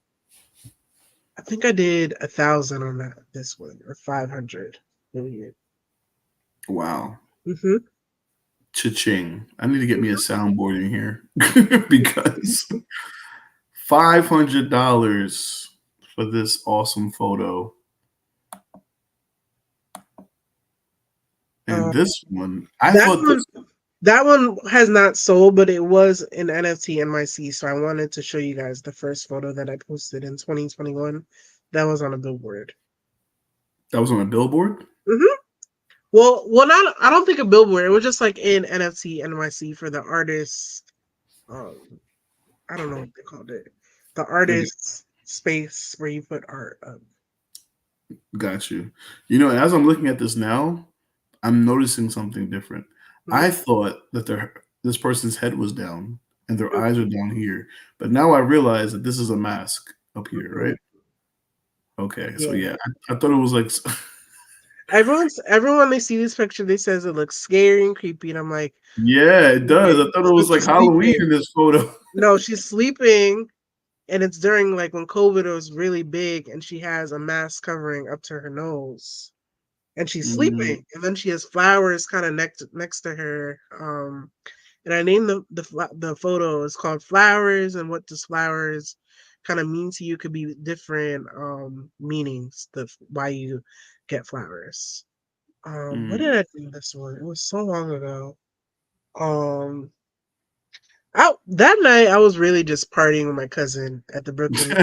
[SPEAKER 2] I think I did 1,000 on that this one or 500 million.
[SPEAKER 1] Wow.
[SPEAKER 2] Mm-hmm.
[SPEAKER 1] Cha-ching. I need to get me a soundboard in here because $500 for this awesome photo. And
[SPEAKER 2] Um,
[SPEAKER 1] this one, I
[SPEAKER 2] that
[SPEAKER 1] thought
[SPEAKER 2] one
[SPEAKER 1] this.
[SPEAKER 2] that one has not sold, but it was in NFT NYC. So I wanted to show you guys the first photo that I posted in 2021. That was on a billboard.
[SPEAKER 1] That was on a billboard.
[SPEAKER 2] Mm-hmm. Well, not I don't think a billboard. It was just like in NFT NYC for the artist. Um, I don't know what they called it. The
[SPEAKER 1] Like,
[SPEAKER 2] artist space where you put art up.
[SPEAKER 1] got you. You know, as I'm looking at this now, I'm noticing something different.
[SPEAKER 2] Mhm.
[SPEAKER 1] I thought that this person's head was down and their eyes are down here, but now I realize that this is a mask up here,
[SPEAKER 2] Mhm.
[SPEAKER 1] right? Okay, so
[SPEAKER 2] Yeah.
[SPEAKER 1] yeah, I thought it was like.
[SPEAKER 2] Everyone they see this picture, they says it looks scary and creepy, and I'm like,
[SPEAKER 1] Yeah, it does. I thought it
[SPEAKER 2] so
[SPEAKER 1] was like
[SPEAKER 2] she's
[SPEAKER 1] Halloween
[SPEAKER 2] sleeping.
[SPEAKER 1] in this photo.
[SPEAKER 2] No, she's sleeping, and it's during like when COVID was really big, and she has a mask covering up to her nose, and she's
[SPEAKER 1] Mm,
[SPEAKER 2] sleeping, and then she has flowers kind of next to her. And I named the photo. It's called Flowers, and what does flowers kind of mean to you could be different meanings. Why you get flowers. What
[SPEAKER 1] mm.
[SPEAKER 2] did I do this one? It was so long ago. Um, out that night I was really just partying with my cousin at the Brooklyn.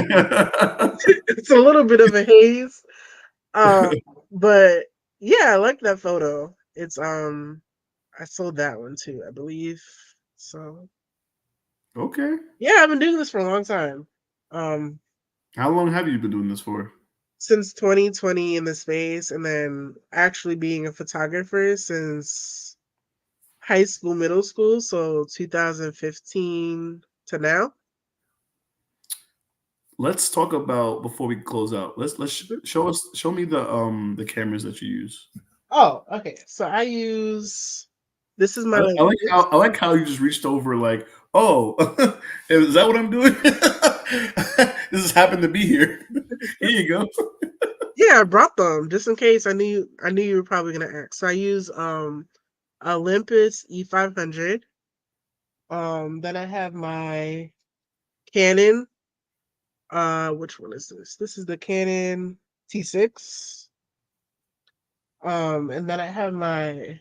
[SPEAKER 2] It's a little bit of a haze. Uh, but yeah, I like that photo. It's I sold that one too, I believe. So
[SPEAKER 1] Okay.
[SPEAKER 2] yeah, I've been doing this for a long time. Um,
[SPEAKER 1] How long have you been doing this for?
[SPEAKER 2] since 2020 in the space, and then actually being a photographer since high school, middle school, so 2015 to now.
[SPEAKER 1] Let's talk about before we close out. Let's
[SPEAKER 2] Mhm.
[SPEAKER 1] show me the cameras that you use.
[SPEAKER 2] Oh, okay. So I use this is my
[SPEAKER 1] I like
[SPEAKER 2] Olympus.
[SPEAKER 1] how you just reached over like, oh, is that what I'm doing? This has happened to be here. Here you go.
[SPEAKER 2] Yeah, I brought them just in case. I knew you were probably gonna ask. So I use Olympus E500. Then I have my Canon. Which one is this? This is the Canon T6. And then I have my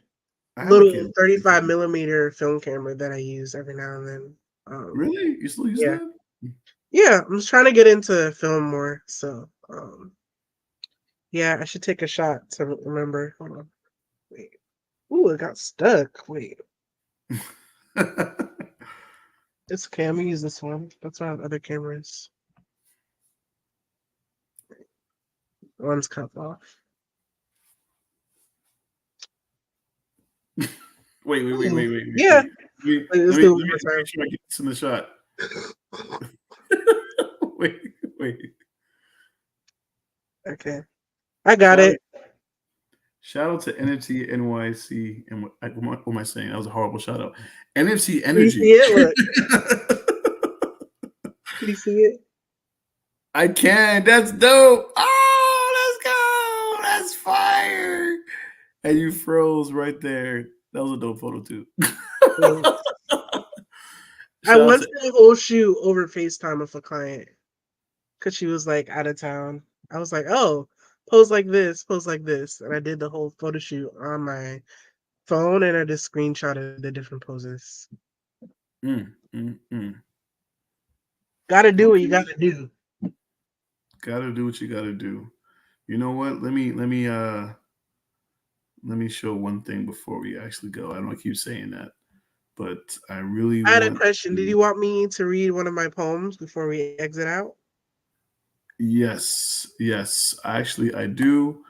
[SPEAKER 1] I have a
[SPEAKER 2] little
[SPEAKER 1] kid.
[SPEAKER 2] 35 millimeter film camera that I use every now and then.
[SPEAKER 1] Really? You still use
[SPEAKER 2] Yeah,
[SPEAKER 1] that?
[SPEAKER 2] yeah. I'm just trying to get into film more. So, yeah, I should take a shot to remember. Hold on. Wait. Ooh, it got stuck. Wait. It's okay. I'm gonna use this one. That's why I have other cameras. One's cut off. Ooh, yeah. Let's do it
[SPEAKER 1] Let
[SPEAKER 2] one
[SPEAKER 1] me
[SPEAKER 2] more
[SPEAKER 1] make sure I get this in the shot.
[SPEAKER 2] time.
[SPEAKER 1] wait, wait.
[SPEAKER 2] Okay, I got
[SPEAKER 1] Shout
[SPEAKER 2] it.
[SPEAKER 1] Shout out to NFT NYC. And what am I saying? That was a horrible shout out. NFC
[SPEAKER 2] Can you see
[SPEAKER 1] Energy.
[SPEAKER 2] it? Look. Can you see it?
[SPEAKER 1] I can. That's dope. Oh, let's go. That's fire. And you froze right there. That was a dope photo too.
[SPEAKER 2] Thanks. I
[SPEAKER 1] Shout out
[SPEAKER 2] went
[SPEAKER 1] to
[SPEAKER 2] to the whole shoot over FaceTime with a client because she was like out of town. I was like, oh, pose like this. And I did the whole photo shoot on my phone and I just screenshotted the different poses.
[SPEAKER 1] mm, mm, mm.
[SPEAKER 2] Gotta do what you
[SPEAKER 1] Okay.
[SPEAKER 2] gotta do.
[SPEAKER 1] Gotta do what you gotta do. You know what? Let me show one thing before we actually go. I don't keep saying that. but I really
[SPEAKER 2] I had a
[SPEAKER 1] want
[SPEAKER 2] question. Did
[SPEAKER 1] to.
[SPEAKER 2] you want me to read one of my poems before we exit out?
[SPEAKER 1] Yes, yes. Actually, I do.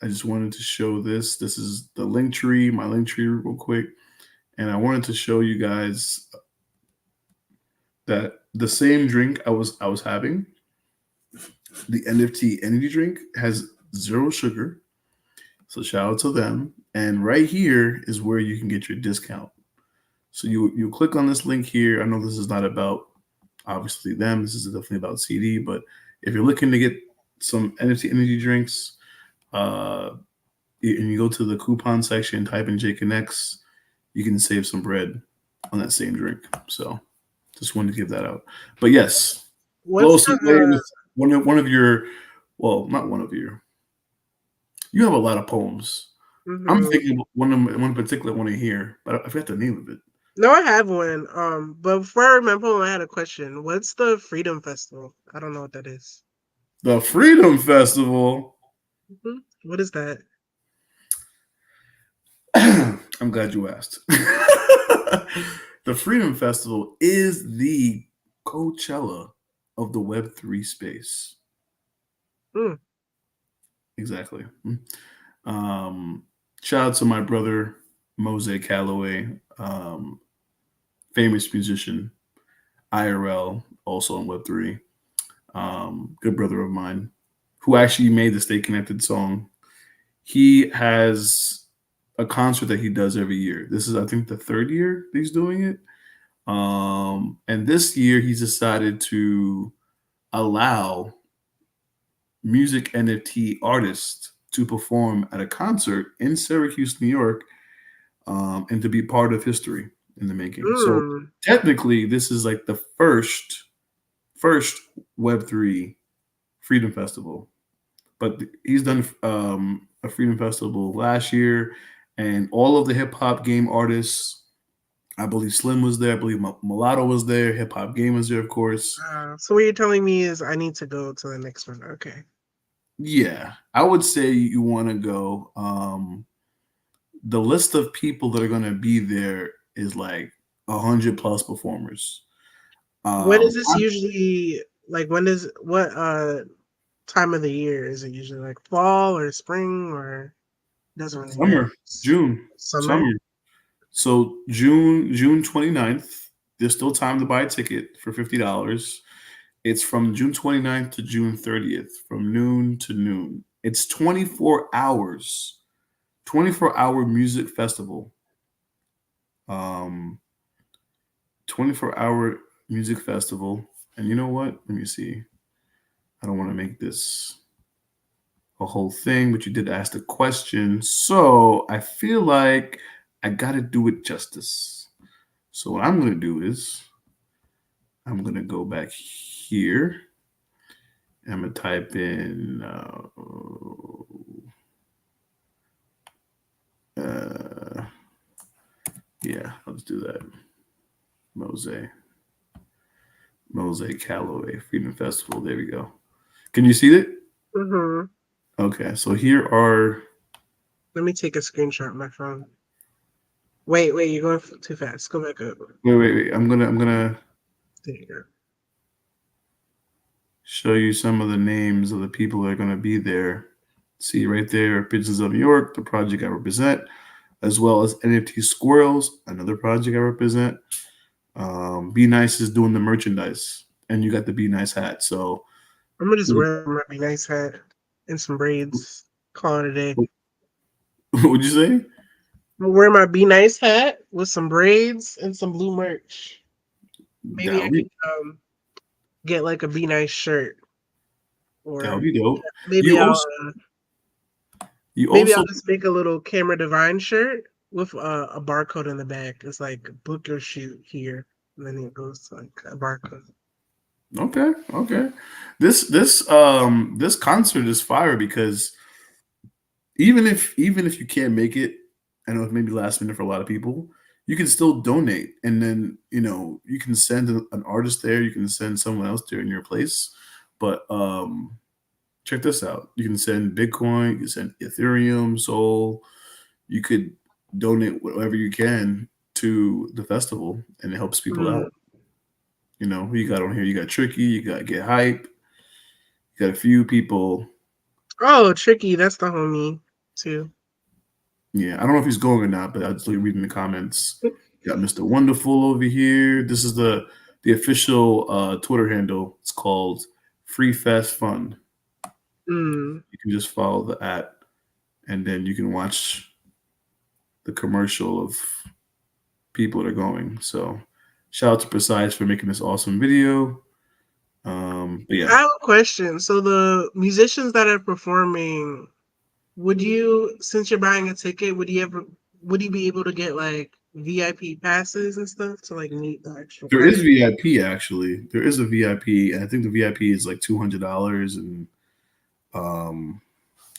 [SPEAKER 1] I just wanted to show this. This is the link tree, my link tree, real quick, and I wanted to show you guys that the same drink I was having, the NFT energy drink, has zero sugar. So shout out to them. And right here is where you can get your discount. So you click on this link here. I know this is not about obviously them. This is definitely about CD. But if you're looking to get some NFT energy drinks, uh, and you go to the coupon section, type in JConnects, you can save some bread on that same drink. So just wanted to give that out. But yes,
[SPEAKER 2] What's
[SPEAKER 1] Flow
[SPEAKER 2] the
[SPEAKER 1] Wave is one of your, well, not one of your. You have a lot of poems. I'm
[SPEAKER 2] mhm.
[SPEAKER 1] thinking of one particular one in here, but I forgot the name of it.
[SPEAKER 2] No, I have one. But before I remember, I had a question. What's the Freedom Festival? I don't know what that is.
[SPEAKER 1] The Freedom Festival.
[SPEAKER 2] What is that?
[SPEAKER 1] I'm glad you asked. The Freedom Festival is the Coachella of the Web3 space.
[SPEAKER 2] Hmm.
[SPEAKER 1] Exactly. Um, Shout out to my brother, Mose Calloway, famous musician, IRL, also on Web3. Good brother of mine who actually made the Stay Connected song. He has a concert that he does every year. This is, I think, the third year he's doing it. And this year he's decided to allow music NFT artists to perform at a concert in Syracuse, New York, and to be part of history in the making. So
[SPEAKER 2] Hmm.
[SPEAKER 1] technically, this is like the first Web3 Freedom Festival. But he's done a Freedom Festival last year, and all of the hip hop game artists. I believe Slim was there. I believe Mulatto was there. Hip Hop Game was there, of course.
[SPEAKER 2] So what you're telling me is I need to go to the next one. Okay.
[SPEAKER 1] Yeah, I would say you want to go. The list of people that are going to be there is like 100 plus performers.
[SPEAKER 2] When is
[SPEAKER 1] Um,
[SPEAKER 2] this usually like when is what time of the year is it usually like fall or spring or doesn't really matter.
[SPEAKER 1] Summer, June,
[SPEAKER 2] Summer?
[SPEAKER 1] summer. So June 29th. There's still time to buy a ticket for $50. It's from June 29th to June 30th, from noon to noon. It's 24 hours, 24-hour music festival. Um, 24-hour music festival. And you know what? Let me see. I don't want to make this a whole thing, but you did ask the question. So I feel like I got to do it justice. So what I'm going to do is I'm going to go back here. I'm going to type in, yeah, let's do that. Mose, Mose Calloway Freedom Festival. There we go. Can you see it?
[SPEAKER 2] Mm-hmm.
[SPEAKER 1] Okay, so here are.
[SPEAKER 2] Let me take a screenshot of my phone. Wait, you're going too fast. Go back up.
[SPEAKER 1] Wait. I'm gonna
[SPEAKER 2] There you go.
[SPEAKER 1] show you some of the names of the people that are gonna be there. See right there, Pigeons of New York, the project I represent, as well as NFT Squirrels, another project I represent. Be Nice is doing the merchandise, and you got the Be Nice hat. So,
[SPEAKER 2] I'm gonna just wear my Be Nice hat and some braids. Call it a day.
[SPEAKER 1] what would you say?
[SPEAKER 2] I'm gonna wear my Be Nice hat with some braids and some blue merch. Maybe I
[SPEAKER 1] That'll be
[SPEAKER 2] could get like a Be Nice shirt,
[SPEAKER 1] that'll
[SPEAKER 2] or
[SPEAKER 1] be dope.
[SPEAKER 2] maybe
[SPEAKER 1] You
[SPEAKER 2] I'll
[SPEAKER 1] also you
[SPEAKER 2] maybe I'll
[SPEAKER 1] also
[SPEAKER 2] just make a little Camera Divine shirt with a barcode in the back. It's like book your shoot here, and then it goes to like a barcode.
[SPEAKER 1] okay. This concert is fire because even if you can't make it, I know it may be last minute for a lot of people, you can still donate, and then you can send an artist there, you can send someone else there in your place. But check this out: you can send Bitcoin, you can send Ethereum, Soul, you could donate whatever you can to the festival, and it helps people
[SPEAKER 2] Mm.
[SPEAKER 1] out. You know, who you got on here? You got Tricky, you got Get Hype, you got a few people.
[SPEAKER 2] Oh, Tricky, that's the homie too.
[SPEAKER 1] Yeah, I don't know if he's going or not, but I just like reading the comments. You got Mr. Wonderful over here. This is the official Twitter handle. It's called Free Fast Fun.
[SPEAKER 2] Mm.
[SPEAKER 1] You can just follow the @ and then you can watch the commercial of people that are going. So shout out to Precise for making this awesome video. But
[SPEAKER 2] I
[SPEAKER 1] yeah,
[SPEAKER 2] have a question. So the musicians that are performing, would you, since you're buying a ticket, would you be able to get like VIP passes and stuff to like meet the actual
[SPEAKER 1] there is
[SPEAKER 2] artist?
[SPEAKER 1] VIP actually. There is a VIP, and I think the VIP is like $200. And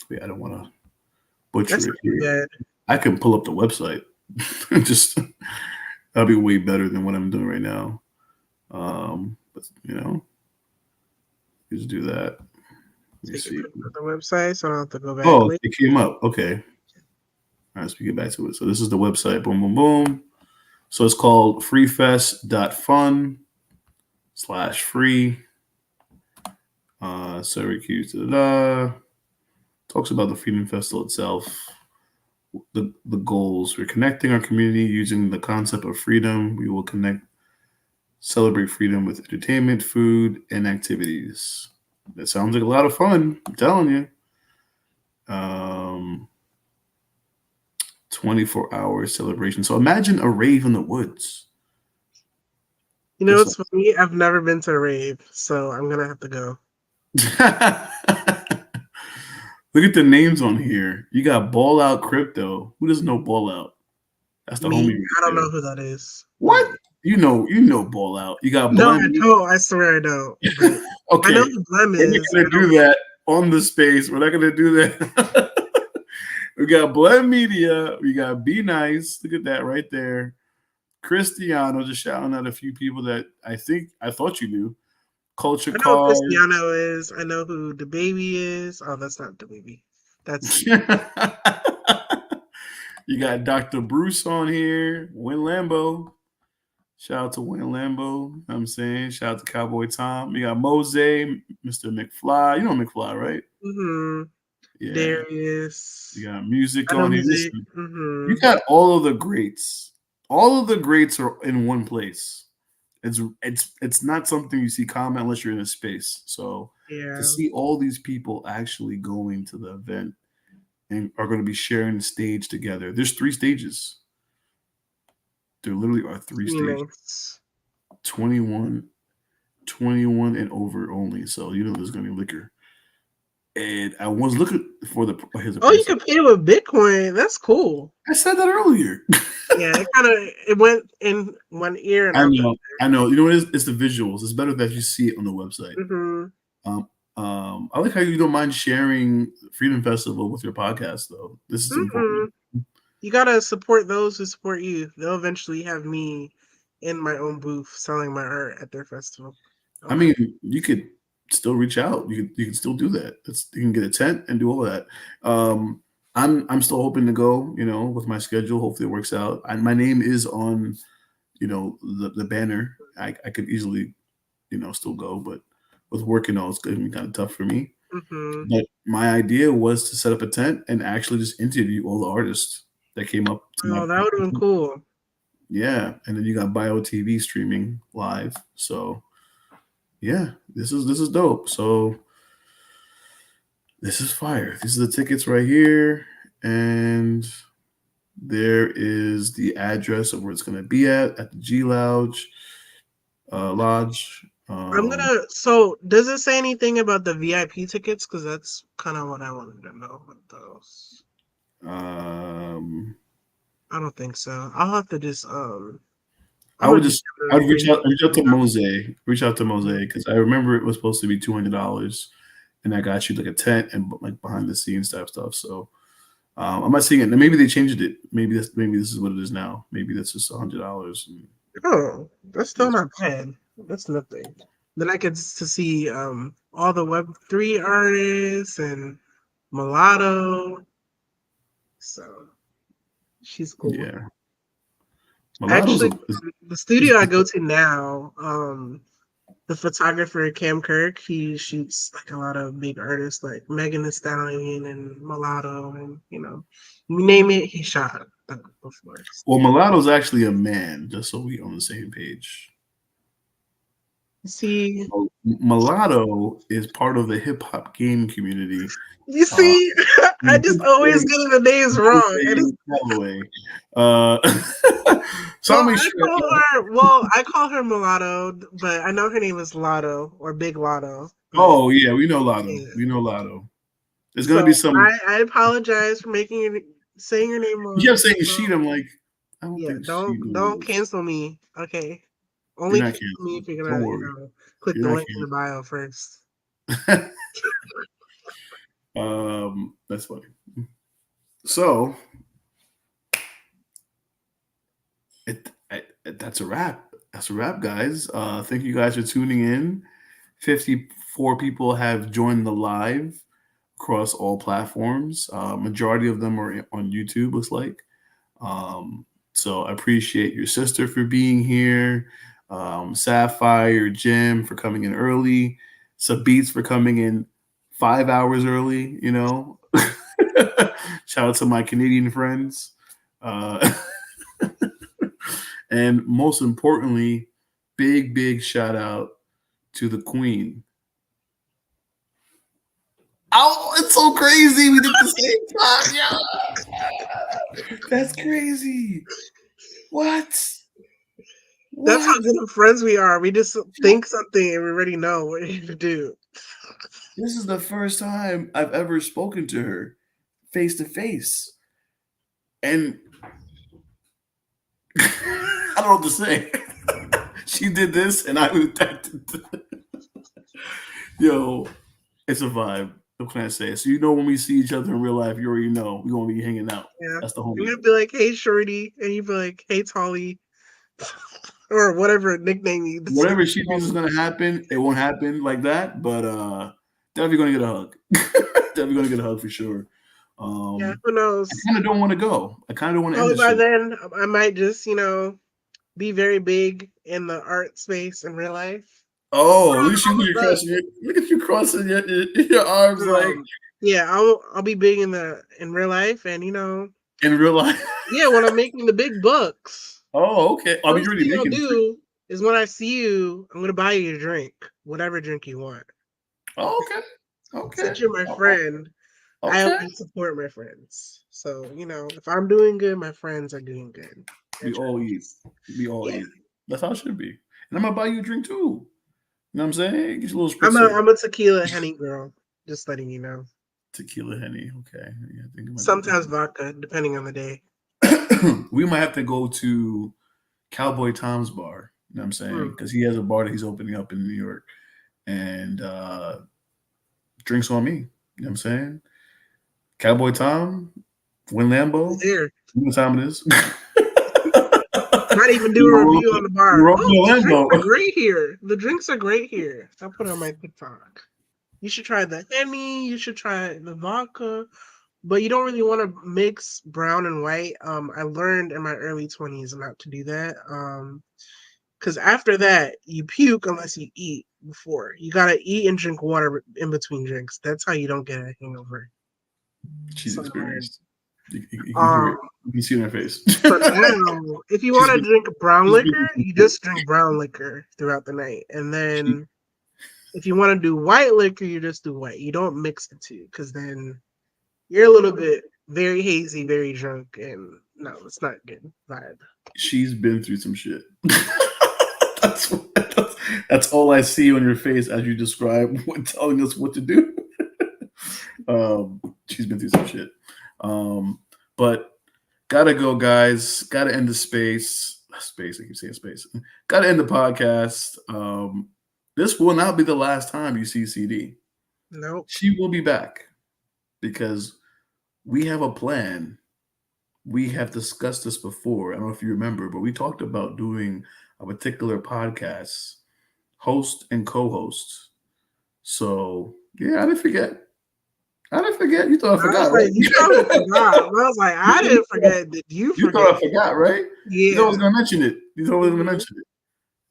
[SPEAKER 1] yeah, I don't want to
[SPEAKER 2] That's
[SPEAKER 1] butcher it
[SPEAKER 2] not too
[SPEAKER 1] here.
[SPEAKER 2] bad.
[SPEAKER 1] I can pull up the website. Just that'll be way better than what I'm doing right now. But you know, just do that. Let me
[SPEAKER 2] Take it
[SPEAKER 1] see.
[SPEAKER 2] from the website, so I don't have to go back
[SPEAKER 1] Oh,
[SPEAKER 2] later.
[SPEAKER 1] it came up. Okay. All right, let's get back to it. So this is the website. Boom, boom, boom. So it's called freefest.fun/free. Syracuse. Talks about the Freedom Festival itself. The goals. We're connecting our community using the concept of freedom. We will celebrate freedom with entertainment, food, and activities. That sounds like a lot of fun. I'm telling you. 24-hour celebration. So imagine a rave in the woods.
[SPEAKER 2] You know,
[SPEAKER 1] Just
[SPEAKER 2] it's funny. I've never been to a rave, so I'm gonna have to go.
[SPEAKER 1] Look at the names on here. You got Ball Out Crypto. Who doesn't know Ball Out? That's the homie
[SPEAKER 2] Me,
[SPEAKER 1] right
[SPEAKER 2] I don't
[SPEAKER 1] there.
[SPEAKER 2] know who that is.
[SPEAKER 1] What? You know Ball Out. You got
[SPEAKER 2] No, I
[SPEAKER 1] Blem.
[SPEAKER 2] don't. I swear I don't. But I know
[SPEAKER 1] Okay.
[SPEAKER 2] who Blem
[SPEAKER 1] We're not
[SPEAKER 2] is.
[SPEAKER 1] gonna
[SPEAKER 2] I
[SPEAKER 1] do
[SPEAKER 2] don't.
[SPEAKER 1] that on the space. We're not gonna do that. We got Blend Media. We got Be Nice. Look at that right there. Cristiano, just shouting out a few people that I thought you knew. Culture
[SPEAKER 2] I know who
[SPEAKER 1] Card.
[SPEAKER 2] Cristiano is. I know who the baby is. Oh, that's not the baby. That's
[SPEAKER 1] You got Dr. Bruce on here. Win Lambo. Shout out to Win Lambo. You know what I'm saying? Shout out to Cowboy Tom. You got Mose, Mr. McFly. You know McFly, right? Yeah. You
[SPEAKER 2] Darius.
[SPEAKER 1] got music
[SPEAKER 2] I know
[SPEAKER 1] on here.
[SPEAKER 2] music.
[SPEAKER 1] Listen, you got all of the greats. All of the greats are in one place. It's not something you see common unless you're in a space. So to
[SPEAKER 2] Yeah.
[SPEAKER 1] see all these people actually going to the event and are going to be sharing the stage together. There's 3 stages. There literally are 3 stages.
[SPEAKER 2] Nice.
[SPEAKER 1] 21 and over only. So you know there's going to be liquor. And I was looking for here's the
[SPEAKER 2] Oh, you
[SPEAKER 1] price.
[SPEAKER 2] can pay with Bitcoin. That's cool.
[SPEAKER 1] I said that earlier.
[SPEAKER 2] Yeah, it went in one ear and
[SPEAKER 1] I
[SPEAKER 2] out the
[SPEAKER 1] know.
[SPEAKER 2] other.
[SPEAKER 1] I know. You know what it is? It's the visuals. It's better that you see it on the website. Um, I like how you don't mind sharing Freedom Festival with your podcast, though. This is important.
[SPEAKER 2] You gotta support those who support you. They'll eventually have me in my own booth selling my art at their festival.
[SPEAKER 1] I mean, you could still reach out. You can still do that. You can get a tent and do all of that. I'm still hoping to go. You know, with my schedule. Hopefully, it works out. And my name is on, the banner. I could easily, still go, but with work and all, it's gonna be kind of tough for me. But my idea was to set up a tent and actually just interview all the artists that came up to my.
[SPEAKER 2] Oh, that would have been cool.
[SPEAKER 1] Yeah, and then you got Bio TV streaming live. So yeah, this is dope. So this is fire. These are the tickets right here, and there is the address of where it's going to be at the G Lodge. Lodge.
[SPEAKER 2] So, does it say anything about the VIP tickets? Because that's kind of what I wanted to know about those. I don't think so. I'll have to just
[SPEAKER 1] I would reach out to Mose. Reach out to Mose because I remember it was supposed to be $200, and I got you like a tent and like behind the scenes type stuff. So I'm not seeing it. Maybe they changed it. Maybe this is what it is now. Maybe that's just $100.
[SPEAKER 2] Oh, that's still not bad. That's nothing. Then I get to see all the Web3 artists and Mulatto. So she's cool.
[SPEAKER 1] Yeah. Mulatto's
[SPEAKER 2] Actually, the studio I go to now, the photographer Cam Kirk, he shoots like a lot of big artists like Megan Thee Stallion and Mulatto, and you name it, he shot them before.
[SPEAKER 1] well, Mulatto's actually a man, just so we on the same page.
[SPEAKER 2] See,
[SPEAKER 1] Mulatto is part of the hip hop game community.
[SPEAKER 2] you
[SPEAKER 1] Uh,
[SPEAKER 2] see, I just always get the names wrong. And it's,
[SPEAKER 1] Callaway. So I'll
[SPEAKER 2] well,
[SPEAKER 1] make sure.
[SPEAKER 2] I call her Mulatto, but I know her name is Lotto or Big Lotto. But,
[SPEAKER 1] Oh yeah, we know Lotto.
[SPEAKER 2] yeah.
[SPEAKER 1] We know Lotto. There's gonna
[SPEAKER 2] So
[SPEAKER 1] be some.
[SPEAKER 2] I apologize for saying your name wrong.
[SPEAKER 1] You kept saying sheet. I'm like, I don't
[SPEAKER 2] Yeah,
[SPEAKER 1] think she
[SPEAKER 2] don't
[SPEAKER 1] knows.
[SPEAKER 2] cancel me. Okay.
[SPEAKER 1] You're
[SPEAKER 2] Only
[SPEAKER 1] not
[SPEAKER 2] cancel me
[SPEAKER 1] canceled.
[SPEAKER 2] if you're
[SPEAKER 1] Don't
[SPEAKER 2] gonna,
[SPEAKER 1] worry.
[SPEAKER 2] click
[SPEAKER 1] You're
[SPEAKER 2] the
[SPEAKER 1] not
[SPEAKER 2] link in the bio first.
[SPEAKER 1] canceled. That's funny. So that's a wrap. That's a wrap, guys. Thank you guys for tuning in. 54 people have joined the live across all platforms. Majority of them are on YouTube, looks like. So I appreciate your sister for being here, Sapphire, Jim for coming in early, Sabits for coming in 5 hours early. Shout out to my Canadian friends. And most importantly, big shout out to the Queen. Oh, it's so crazy. We did the same time. Yeah. That's crazy. What?
[SPEAKER 2] That's how good of friends we are. We just think something and we already know what to do.
[SPEAKER 1] This is the first time I've ever spoken to her face to face. And I don't know what to say. She did this and I did that. Yo, it's a vibe. What can I say? So when we see each other in real life, you already know we're gonna be hanging out.
[SPEAKER 2] Yeah.
[SPEAKER 1] That's the homie.
[SPEAKER 2] You're gonna be like, "Hey, Shorty," and you'd be like, "Hey, Tolly," or whatever nickname you.
[SPEAKER 1] Whatever she thinks is gonna happen, it won't happen like that. But definitely gonna get a hug. Definitely gonna get a hug for sure.
[SPEAKER 2] Yeah, who knows?
[SPEAKER 1] I kind of don't want to go. I kind of want to end
[SPEAKER 2] Probably
[SPEAKER 1] this
[SPEAKER 2] by
[SPEAKER 1] shit.
[SPEAKER 2] then, I might just be very big in the art space in real life.
[SPEAKER 1] Oh, at least look at you crossing your arms like
[SPEAKER 2] yeah, I'll be big in real life, and
[SPEAKER 1] in real life.
[SPEAKER 2] yeah, when I'm making the big bucks.
[SPEAKER 1] Oh, okay. I mean,
[SPEAKER 2] First
[SPEAKER 1] you're already
[SPEAKER 2] thing I'll
[SPEAKER 1] making.
[SPEAKER 2] do is when I see you, I'm gonna buy you a drink, whatever drink you want.
[SPEAKER 1] Oh, okay. Okay.
[SPEAKER 2] Since you're my friend, I
[SPEAKER 1] Okay.
[SPEAKER 2] always support my friends. So if I'm doing good, my friends are doing good.
[SPEAKER 1] We all eat. We all eat. That's how it should be. And I'm gonna buy you a drink too. You know what I'm saying? Get you a little spritzer.
[SPEAKER 2] I'm a tequila Henny girl. Just letting you know.
[SPEAKER 1] Tequila Henny. Okay. Yeah, I think
[SPEAKER 2] Sometimes vodka, depending on the day.
[SPEAKER 1] We might have to go to Cowboy Tom's bar. You know what I'm saying? Because he has a bar that he's opening up in New York. And drinks on me. You know what I'm saying? Cowboy Tom, Win Lambo.
[SPEAKER 2] There.
[SPEAKER 1] You know what time it is?
[SPEAKER 2] Might even do a review on the bar. The drinks are great here. The drinks are great here. I'll put it on my TikTok. You should try the Henny. You should try the vodka. But you don't really want to mix brown and white. I learned in my early 20s not to do that. Because after that, you puke unless you eat before. You got to eat and drink water in between drinks. That's how you don't get a hangover.
[SPEAKER 1] She's experienced. You can see it in her face.
[SPEAKER 2] But now, if you want to drink brown liquor, you just drink brown liquor throughout the night. And then if you want to do white liquor, you just do white. You don't mix the two because then you're a little bit very hazy, very drunk, and no, it's not good vibe.
[SPEAKER 1] She's been through some shit. That's all I see on your face as you describe telling us what to do. She's been through some shit. But gotta go, guys. Gotta end the space. I keep saying space. Gotta end the podcast. This will not be the last time you see CD.
[SPEAKER 2] Nope.
[SPEAKER 1] She will be back because we have a plan. We have discussed this before. I don't know if you remember, but we talked about doing a particular podcast, host and co-host. So yeah, I didn't forget. I didn't forget. You thought I
[SPEAKER 2] I was
[SPEAKER 1] forgot,
[SPEAKER 2] like,
[SPEAKER 1] right?
[SPEAKER 2] you probably forgot. I was like, I didn't forget. Did you
[SPEAKER 1] You
[SPEAKER 2] forget?
[SPEAKER 1] thought I forgot, right? He's
[SPEAKER 2] Yeah.
[SPEAKER 1] always gonna mention it. He's always gonna
[SPEAKER 2] Mhm.
[SPEAKER 1] mention it.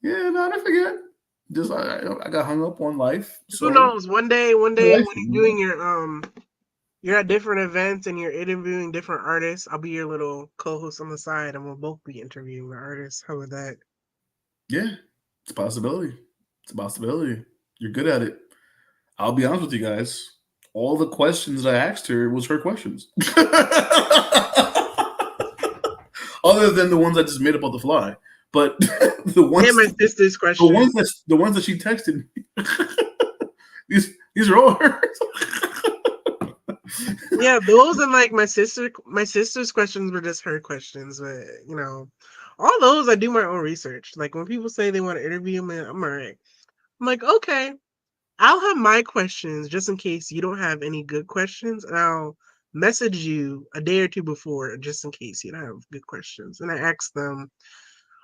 [SPEAKER 1] Yeah, no, I didn't forget. Just I got hung up on life,
[SPEAKER 2] Who
[SPEAKER 1] so
[SPEAKER 2] knows? One day
[SPEAKER 1] life,
[SPEAKER 2] when you're doing you're at different events and you're interviewing different artists. I'll be your little co-host on the side, and we'll both be interviewing the artists. How about that?
[SPEAKER 1] yeah, it's a possibility. It's a possibility. You're good at it. I'll be honest with you guys. All the questions I asked her was her questions, other than the ones I just made up on the fly. But the
[SPEAKER 2] And
[SPEAKER 1] ones,
[SPEAKER 2] my sister's question.
[SPEAKER 1] the ones that she texted me, these are all hers.
[SPEAKER 2] Yeah, those and like my sister's questions were just her questions, but all those I do my own research. Like when people say they want to interview me, I'm all right. I'm like, okay, I'll have my questions just in case you don't have any good questions, and I'll message you a day or two before just in case you don't have good questions. And I ask them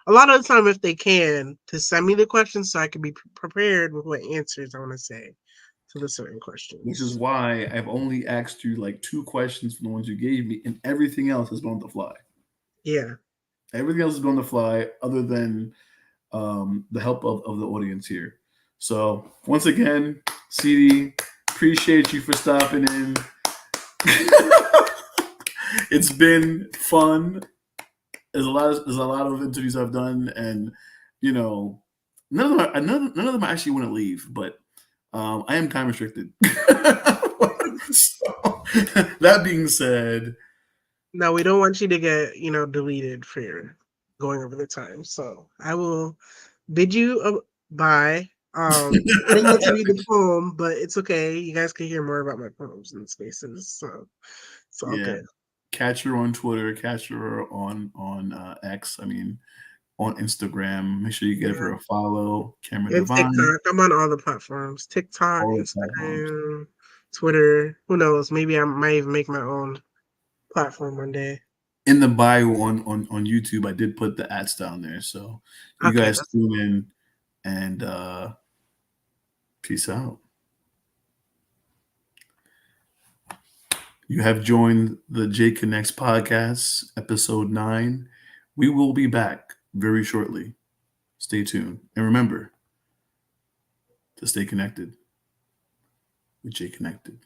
[SPEAKER 2] a lot of the time if they can to send me the questions so I can be prepared with what answers I want to say to the certain
[SPEAKER 1] Which is
[SPEAKER 2] questions.
[SPEAKER 1] why I've only asked you like 2 questions from the ones you gave me, and everything else has been on the fly.
[SPEAKER 2] Yeah.
[SPEAKER 1] Everything else has been on the fly, other than the help of the audience here. So once again, CD, appreciate you for stopping in. It's been fun. There's a lot of interviews I've done, and you know, none of them I actually want to leave, but I am time restricted. So, that being said,
[SPEAKER 2] No, we don't want you to get, deleted for going over the time. So I will bid you bye. I didn't get to read the poem, but it's okay. You guys can hear more about my poems in spaces. So it's all
[SPEAKER 1] yeah,
[SPEAKER 2] good.
[SPEAKER 1] catch her on Twitter, catch her on X. I mean, on Instagram. Make sure you give her
[SPEAKER 2] Yeah.
[SPEAKER 1] a follow. Cameron
[SPEAKER 2] And
[SPEAKER 1] Divine,
[SPEAKER 2] TikTok. I'm on all the platforms. TikTok,
[SPEAKER 1] all the platforms.
[SPEAKER 2] Instagram, Twitter. Who knows? Maybe I might even make my own platform one day.
[SPEAKER 1] In the bio on YouTube, I did put the ads down there. So you
[SPEAKER 2] Okay,
[SPEAKER 1] guys
[SPEAKER 2] that's
[SPEAKER 1] tune in and peace out. You have joined the J Connects podcast, episode 9. We will be back very shortly. Stay tuned. And remember to stay connected with J Connected.